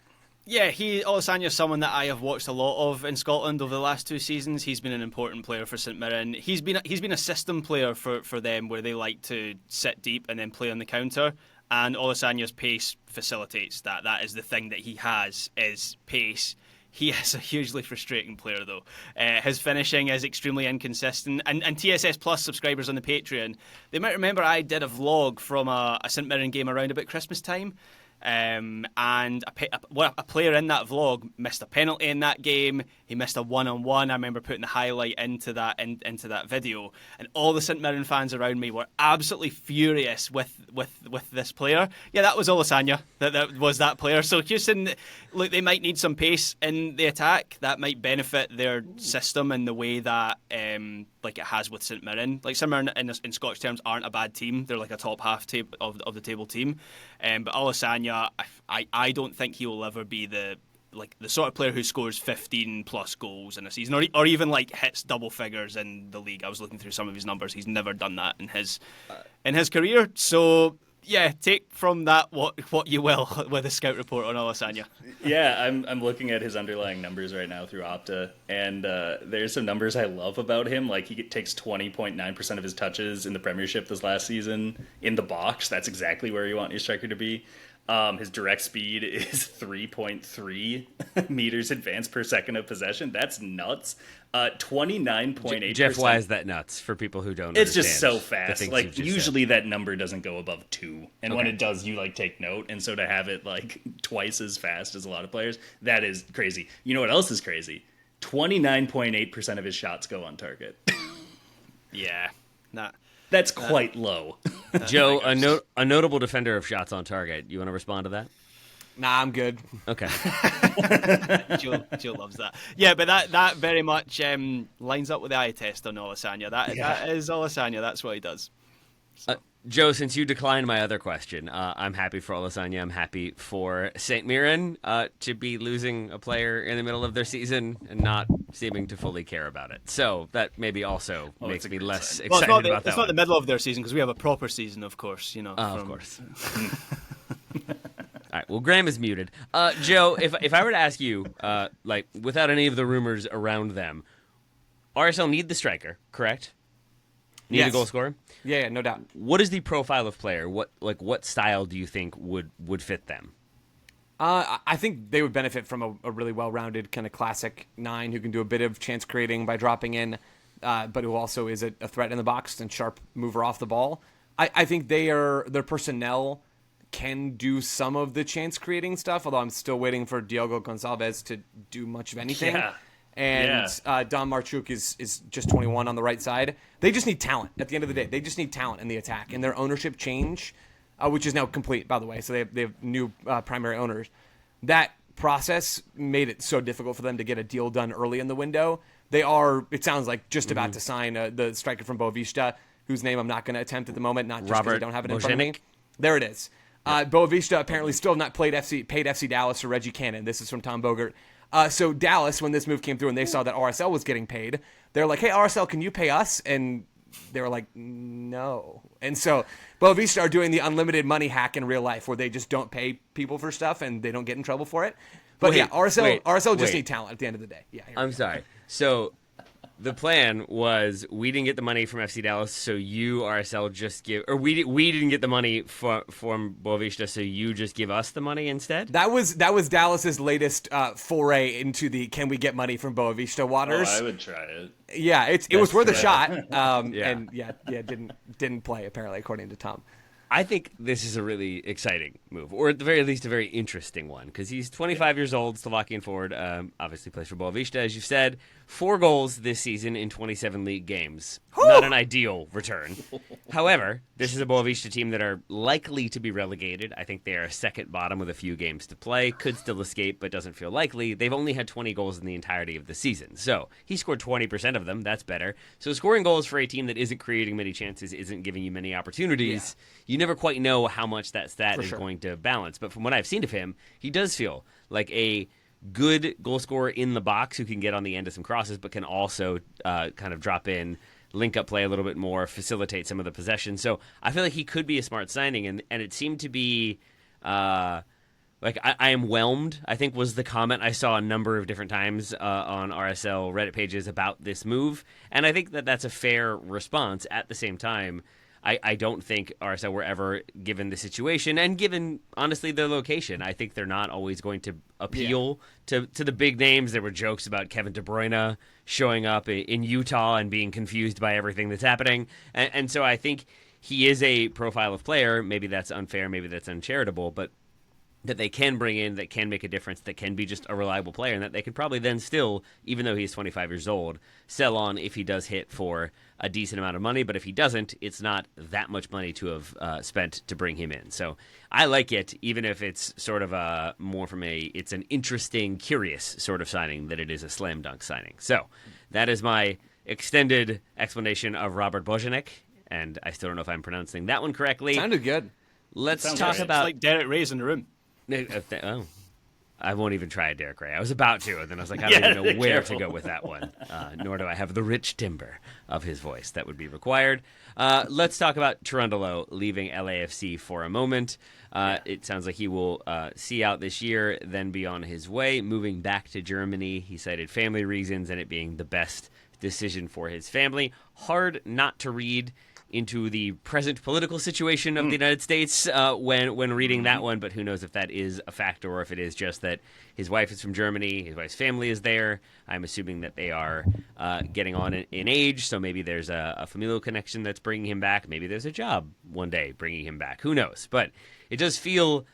Yeah, Olusanya is someone that I have watched a lot of in Scotland over the last 2 seasons. He's been an important player for St Mirren. He's been a system player for them, where they like to sit deep and then play on the counter. And Olusanya's pace facilitates that. That is the thing that he has, is pace. He is a hugely frustrating player, though. His finishing is extremely inconsistent. And TSS Plus subscribers on the Patreon, they might remember I did a vlog from a St Mirren game around about Christmas time. And a player in that vlog missed a penalty in that game. He missed a one-on-one. I remember putting the highlight into that video, and all the St Mirren fans around me were absolutely furious with this player. Yeah, that was Olusanya. That was that player. So Houston, look, they might need some pace in the attack. That might benefit their system in the way that like it has with St Mirren. Like, St Mirren in Scottish terms aren't a bad team. They're like a top half of the table team. But Olusanya, I don't think he will ever be the sort of player who scores 15 plus goals in a season, or even like hits double figures in the league. I was looking through some of his numbers. He's never done that in his career. So yeah, take from that what you will with a scout report on Olasanya. Yeah, I'm looking at his underlying numbers right now through Opta, and there's some numbers I love about him. Like he takes 20.9% of his touches in the Premiership this last season in the box. That's exactly where you want your striker to be. His direct speed is 3.3 meters advanced per second of possession. That's nuts. 29.8%. Jeff, why is that nuts for people who don't It's understand just so the fast. things Like you've just usually said? that number doesn't go above 2. And when it does, you like take note. And so to have it like twice as fast as a lot of players, that is crazy. You know what else is crazy? 29.8% of his shots go on target. Yeah, That's quite low. Joe, a notable defender of shots on target. You want to respond to that? Nah, I'm good. Okay. Joe loves that. Yeah, but that very much lines up with the eye test on Olasanya. That is Olasanya. That's what he does. Joe, since you declined my other question, I'm happy for Olasanya. I'm happy for St. Mirren to be losing a player in the middle of their season and not seeming to fully care about it. So that maybe also makes me less sign. excited Well, about that. it's not the middle of their season because we have a proper season, of course. Of course. All right. Well, Graham is muted. Joe, if I were to ask you, like without any of the rumors around them, RSL need the striker, correct? Need a Yes. goal scorer. Yeah, no doubt. What is the profile of player? What style do you think would fit them? I think they would benefit from a really well-rounded kind of classic 9 who can do a bit of chance creating by dropping in, but who also is a threat in the box and sharp mover off the ball. I think their personnel can do some of the chance creating stuff, although I'm still waiting for Diogo Gonçalves to do much of anything. Yeah. And Don Marchuk is just 21 on the right side. They just need talent. At the end of the day, they just need talent in the attack. And their ownership change, which is now complete, by the way, so they have new primary owners. That process made it so difficult for them to get a deal done early in the window. They are, it sounds like, just about to sign the striker from Boavista, whose name I'm not going to attempt at the moment, not just because I don't have it in front of me. There it is. Boavista apparently still have not paid FC Dallas or Reggie Cannon. This is from Tom Bogert. So Dallas, when this move came through and they saw that RSL was getting paid, they're like, hey, RSL, can you pay us? And they were like, no. And so Boavista are doing the unlimited money hack in real life where they just don't pay people for stuff and they don't get in trouble for it. But RSL just need talent at the end of the day. Yeah. I'm sorry. So the plan was we didn't get the money from FC Dallas, so you, RSL, just give... Or we didn't get the money from Boavista, so you just give us the money instead? That was Dallas's latest foray into the can we get money from Boavista waters. I would try it. Yeah, it was worth a shot. Yeah. And didn't play apparently according to Tom. I think this is a really exciting move, or at the very least a very interesting one, because he's 25 years old, Slovakian forward, obviously plays for Boavista, as you said. 4 goals this season in 27 league games. Not an ideal return. However, this is a Boavista team that are likely to be relegated. I think they are second bottom with a few games to play. Could still escape, but doesn't feel likely. They've only had 20 goals in the entirety of the season. So he scored 20% of them. That's better. So scoring goals for a team that isn't creating many chances, isn't giving you many opportunities, you never quite know how much that stat is going to balance. But from what I've seen of him, he does feel like a good goal scorer in the box who can get on the end of some crosses, but can also kind of drop in, link up play a little bit more, facilitate some of the possession. So I feel like he could be a smart signing, and it seemed to be like I am whelmed, I think was the comment I saw a number of different times on RSL Reddit pages about this move, and I think that that's a fair response. At the same time, I don't think RSL were ever given the situation, and given, honestly, their location, I think they're not always going to appeal to the big names. There were jokes about Kevin De Bruyne showing up in Utah and being confused by everything that's happening. And so I think he is a profile of player. Maybe that's unfair, maybe that's uncharitable, but that they can bring in, that can make a difference, that can be just a reliable player, and that they could probably then still, even though he's 25 years old, sell on if he does hit for a decent amount of money. But if he doesn't, it's not that much money to have spent to bring him in. So I like it, even if it's sort of more from it's an interesting, curious sort of signing than it is a slam dunk signing. So that is my extended explanation of Robert Bojanek, and I still don't know if I'm pronouncing that one correctly. Sounded good. Let's Sounds talk right. about... It's like Derek Ray's in the room. Oh. I won't even try a Derek Ray. I was about to, and then I was like, I don't even know where careful. to go with that one. Nor do I have the rich timbre of his voice that would be required. Let's talk about Cherundolo leaving LAFC for a moment. It sounds like he will see out this year, then be on his way, moving back to Germany. He cited family reasons and it being the best decision for his family. Hard not to read into the present political situation of the United States when reading that one, but who knows if that is a factor or if it is just that his wife is from Germany, his wife's family is there. I'm assuming that they are getting on in age, so maybe there's a familial connection that's bringing him back. Maybe there's a job one day bringing him back. Who knows? But it does feel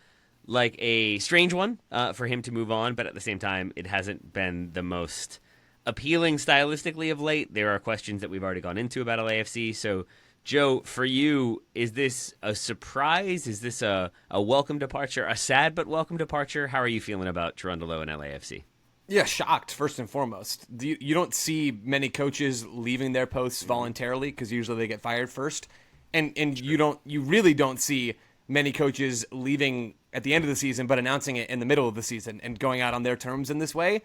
like a strange one for him to move on, but at the same time, it hasn't been the most appealing stylistically of late. There are questions that we've already gone into about LAFC, so Joe, for you, is this a surprise? Is this a welcome departure, a sad but welcome departure? How are you feeling about Cherundolo and LAFC? Yeah, shocked, first and foremost. You don't see many coaches leaving their posts voluntarily because usually they get fired first. And you really don't see many coaches leaving at the end of the season but announcing it in the middle of the season and going out on their terms in this way.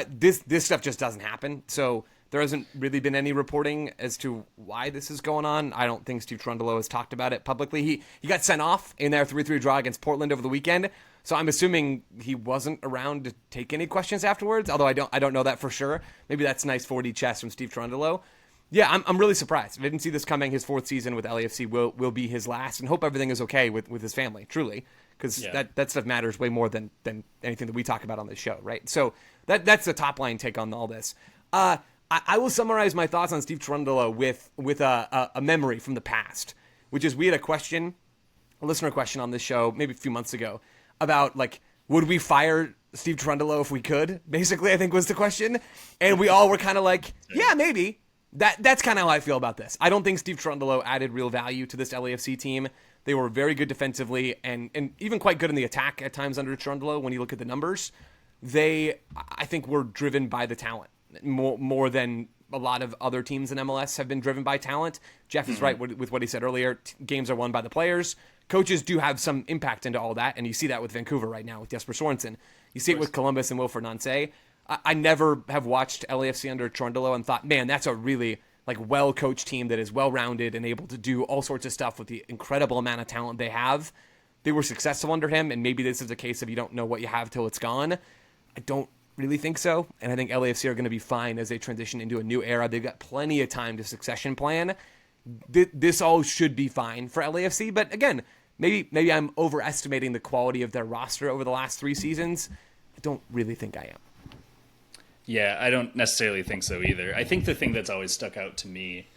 This stuff just doesn't happen. So there hasn't really been any reporting as to why this is going on. I don't think Steve Cherundolo has talked about it publicly. He got sent off in their 3-3 draw against Portland over the weekend, so I'm assuming he wasn't around to take any questions afterwards, although I don't know that for sure. Maybe that's nice 4D chess from Steve Cherundolo. Yeah, I'm really surprised. I didn't see this coming. His fourth season with LAFC will be his last, and hope everything is okay with his family, truly, because that stuff matters way more than anything that we talk about on this show, right? So that's the top-line take on all this. I will summarize my thoughts on Steve Cherundolo with a memory from the past, which is we had a listener question on this show maybe a few months ago about, like, would we fire Steve Cherundolo if we could? Basically, I think was the question. And we all were kind of like, yeah, maybe. That's kind of how I feel about this. I don't think Steve Cherundolo added real value to this LAFC team. They were very good defensively and even quite good in the attack at times under Cherundolo when you look at the numbers. They, I think, were driven by the talent. More than a lot of other teams in MLS have been driven by talent. Jeff is right with what he said earlier. Games are won by the players. Coaches do have some impact into all that, and you see that with Vancouver right now with Jesper Sorensen. You see it with Columbus and Wilfred Nancy. I never have watched LAFC under Cherundolo and thought, man, that's a really well-coached team that is well-rounded and able to do all sorts of stuff with the incredible amount of talent they have. They were successful under him, and maybe this is a case of you don't know what you have till it's gone. I don't really think so, and I think LAFC are going to be fine as they transition into a new era. They've got plenty of time to succession plan. This all should be fine for LAFC, but again, maybe I'm overestimating the quality of their roster over the last 3 seasons. I don't really think I am. Yeah, I don't necessarily think so either. I think the thing that's always stuck out to me,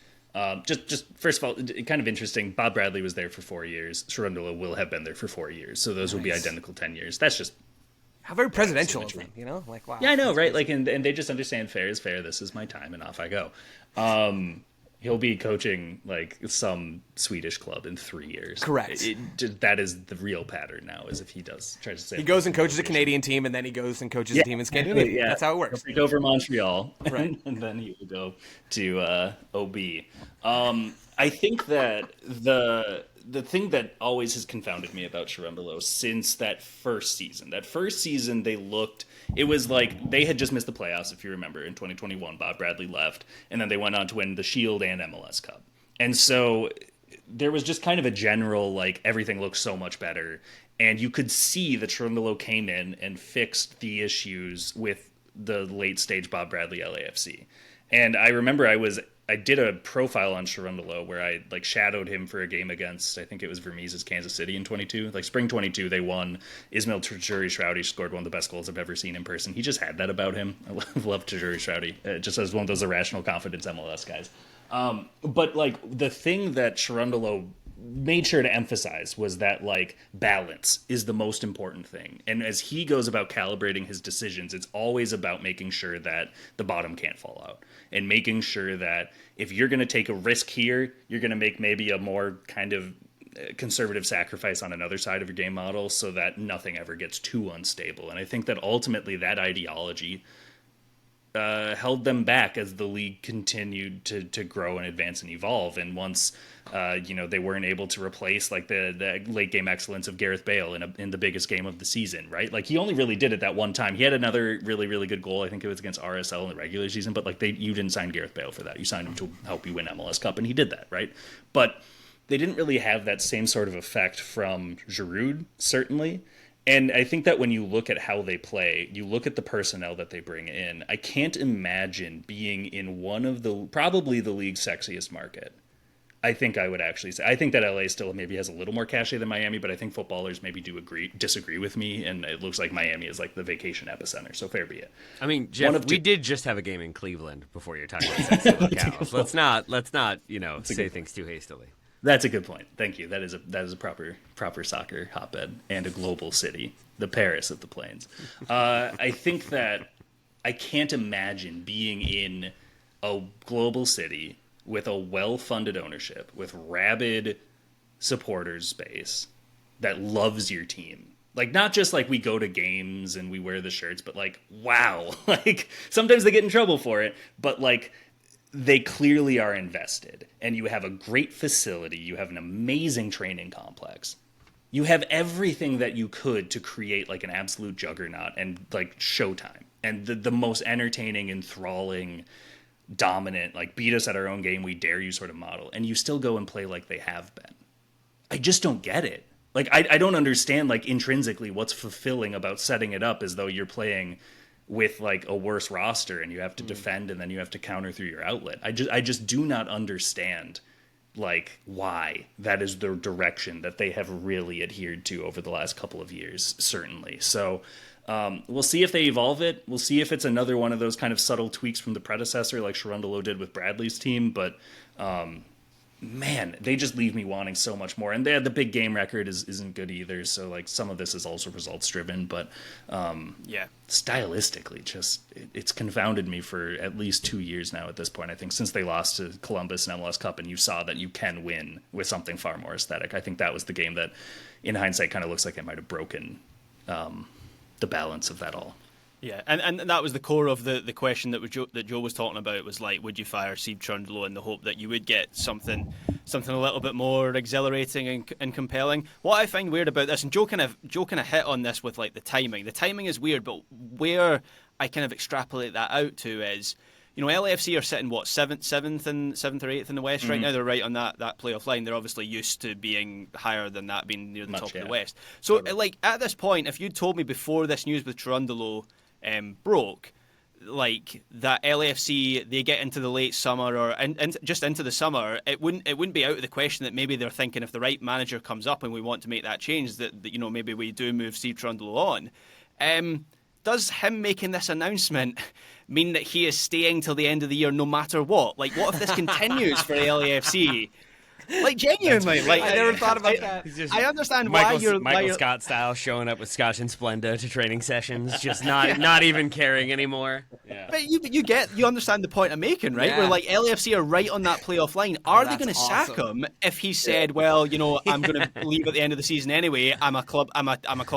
just first of all, kind of interesting, Bob Bradley was there for 4 years. Cherundolo will have been there for 4 years, so those will be identical 10 years. That's just how very presidential of him, Like, wow. Yeah, I know, right? Like, and they just understand fair is fair. This is my time, and off I go. He'll be coaching like some Swedish club in 3 years. Correct. That is the real pattern now. Is if he tries to say he goes and coaches a Canadian team, and then he goes and coaches a team in Scandinavia. Yeah, that's how it works. He'll take over Montreal, right, and then he will go to OB. I think that the thing that always has confounded me about Cherundolo since that first season it was like they had just missed the playoffs, if you remember, in 2021. Bob Bradley left, and then they went on to win the Shield and MLS Cup. And so there was just kind of a general, like, everything looks so much better. And you could see that Cherundolo came in and fixed the issues with the late-stage Bob Bradley LAFC. And I remember I did a profile on Cherundolo where I shadowed him for a game against, I think it was Vermees' Kansas City in 22. Spring 22, they won. Ismail Tajuri-Shroudy scored one of the best goals I've ever seen in person. He just had that about him. I love Tajuri-Shroudy. Just as one of those irrational confidence MLS guys. But the thing that Cherundolo made sure to emphasize was that balance is the most important thing. And as he goes about calibrating his decisions, it's always about making sure that the bottom can't fall out and making sure that if you're going to take a risk here, you're going to make maybe a more kind of conservative sacrifice on another side of your game model so that nothing ever gets too unstable. And I think that ultimately that ideology held them back as the league continued to grow and advance and evolve. And once they weren't able to replace like the late game excellence of Gareth Bale in the biggest game of the season, right? Like he only really did it that one time. He had another really, really good goal. I think it was against RSL in the regular season, but like you didn't sign Gareth Bale for that. You signed him to help you win MLS Cup, and he did that, right? But they didn't really have that same sort of effect from Giroud, certainly. And I think that when you look at how they play, you look at the personnel that they bring in, I can't imagine being in one of probably the league's sexiest market. I think I would actually say, I think that LA still maybe has a little more cachet than Miami, but I think footballers maybe disagree with me, and it looks like Miami is like the vacation epicenter, so fair be it. I mean, Jeff, we did just have a game in Cleveland before you're talking about sexy locales. Let's not say things too hastily. That's a good point. Thank you. That is a proper soccer hotbed and a global city, the Paris of the plains. I think that I can't imagine being in a global city with a well-funded ownership, with rabid supporters base that loves your team. Like, not just like we go to games and we wear the shirts, but like, wow. Like, sometimes they get in trouble for it, but like, they clearly are invested, and you have a great facility. You have an amazing training complex. You have everything that you could to create like an absolute juggernaut and like showtime and the most entertaining, enthralling, dominant, like beat us at our own game, we dare you sort of model. And you still go and play like they have been. I just don't get it. Like, I don't understand like intrinsically what's fulfilling about setting it up as though you're playing with like a worse roster and you have to defend and then you have to counter through your outlet. I just do not understand like why that is the direction that they have really adhered to over the last couple of years, certainly. So we'll see if they evolve it. We'll see if it's another one of those kind of subtle tweaks from the predecessor like Cherundolo did with Bradley's team. But man, they just leave me wanting so much more. And the big game record isn't good either. So like some of this is also results driven, but stylistically, just it's confounded me for at least 2 years now at this point. I think since they lost to Columbus in MLS Cup, and you saw that you can win with something far more aesthetic. I think that was the game that, in hindsight, kind of looks like it might have broken the balance of that all. Yeah, and that was the core of the question that Joe was talking about, was like, would you fire Steve Cherundolo in the hope that you would get something a little bit more exhilarating and compelling? What I find weird about this, and Joe kind of hit on this with like the timing. The timing is weird, but where I kind of extrapolate that out to is, LAFC are sitting seventh or eighth in the West right now. They're right on that playoff line. They're obviously used to being higher than that, being near the top of the West. So like at this point, if you'd told me before this news with Cherundolo broke, like that LAFC they get into the late summer or just into the summer, it wouldn't be out of the question that maybe they're thinking if the right manager comes up and we want to make that change that maybe we do move Steve Cherundolo on. Does him making this announcement mean that he is staying till the end of the year no matter what? Like, what if this continues for the LAFC? Like, genuinely, like I never thought about that. I understand Michael why Michael Scott style, showing up with Scotch and Splenda to training sessions, just not even caring anymore. Yeah. But you understand the point I'm making, right? Yeah. Where like LAFC are right on that playoff line. Are they going to sack awesome. him if he said, "Well, I'm going to leave at the end of the season anyway. I'm a club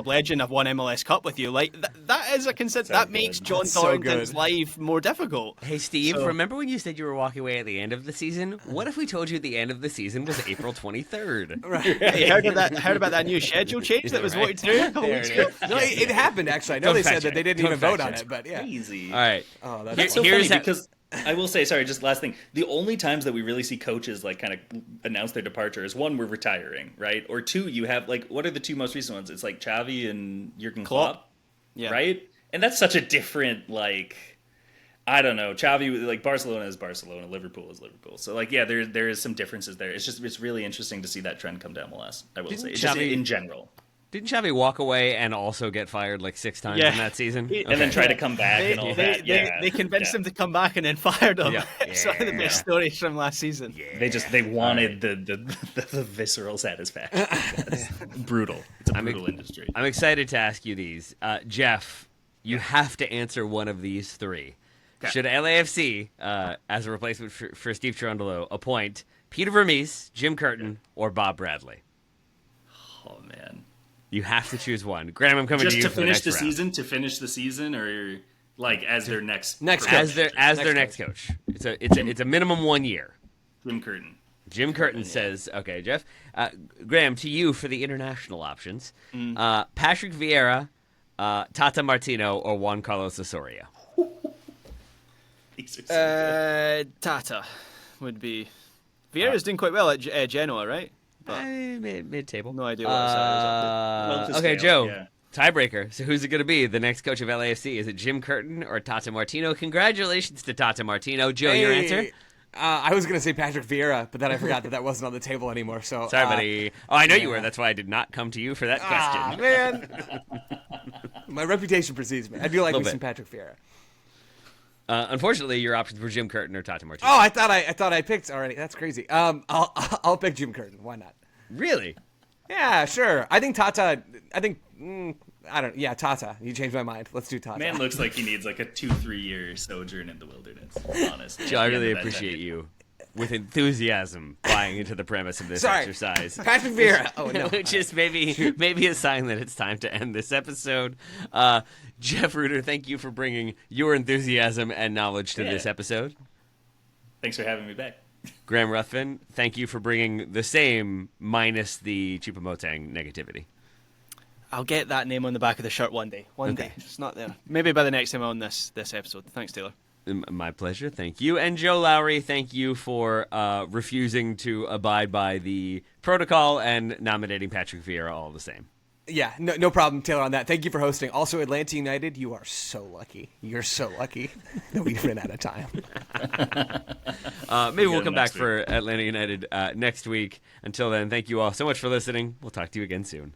legend. I've won MLS Cup with you." Like that is that makes John Thornton's life more difficult. Hey Steve, remember when you said you were walking away at the end of the season? What if we told you the end of the season was April 23rd? Right. Hey, heard about that new schedule change that was voted through a couple weeks ago? No, it happened actually. I know Don't they fact said that check. they didn't Don't even vote fact on check. it, but yeah. Crazy. All right. Oh, That's so Here's funny because I will say, sorry, just last thing. The only times that we really see coaches like kind of announce their departure is one, we're retiring, right? Or two, you have like, what are the two most recent ones? It's like Xavi and Jurgen Klopp, Yeah. right? And that's such a different like, I don't know. Xavi, like Barcelona is Barcelona, Liverpool is Liverpool. So like, yeah, there is some differences there. It's really interesting to see that trend come to MLS. I will say, it's just in general. Didn't Xavi walk away and also get fired like 6 times in that season? And then try to come back and all that. They convinced him to come back and then fired him. Yeah. It's one of the best stories from last season. Yeah. They wanted the visceral satisfaction. It's brutal. It's a brutal industry. I'm excited to ask you these. Jeff, you have to answer one of these three. Okay. Should LAFC, as a replacement for Steve Cherundolo, appoint Peter Vermees, Jim Curtin, or Bob Bradley? Oh man. You have to choose one. Graham, I'm coming Just to you to for the finish next the round. season. To finish the season, or Like as their next Next coach. coach. as their next coach. It's a minimum 1 year. Jim Curtin. Jim Curtin says, okay, Jeff. Graham, to you for the international options. Patrick Vieira, Tata Martino, or Juan Carlos Osorio? These are so good. Tata would be. Vieira's doing quite well at Genoa, right? Mid-table. No idea what his salary is up Well, to Okay, scale, Joe. yeah. Tiebreaker. So who's it going to be? The next coach of LAFC? Is it Jim Curtin or Tata Martino? Congratulations to Tata Martino. Joe, your answer? I was going to say Patrick Vieira, but then I forgot that wasn't on the table anymore. So Sorry, buddy. Oh, I know you were. That's why I did not come to you for that question. Man. My reputation precedes me. I do like Little me bit. some Patrick Vieira. Unfortunately, your options were Jim Curtin or Tata Martino. Oh, I thought I picked already. That's crazy. I'll pick Jim Curtin. Why not? Really? Yeah, sure. I think Tata. I don't. Yeah, Tata. You changed my mind. Let's do Tata. Man looks like he needs like a 2-3 year sojourn in the wilderness. Honestly, Joe, I really appreciate you with enthusiasm buying into the premise of this Sorry. exercise. Patrick Vieira. Oh no. Which is maybe a sign that it's time to end this episode. Jeff Rueter, thank you for bringing your enthusiasm and knowledge to this episode. Thanks for having me back. Graham Ruthven, thank you for bringing the same minus the Chupamotang negativity. I'll get that name on the back of the shirt one day. One day. It's not there. Maybe by the next time on this episode. Thanks, Taylor. My pleasure. Thank you. And Joe Lowry, thank you for refusing to abide by the protocol and nominating Patrick Vieira all the same. Yeah, no problem, Taylor, on that. Thank you for hosting. Also, Atlanta United, you are so lucky. You're so lucky that we've run out of time. Maybe we'll come back next week. for Atlanta United next week. Until then, thank you all so much for listening. We'll talk to you again soon.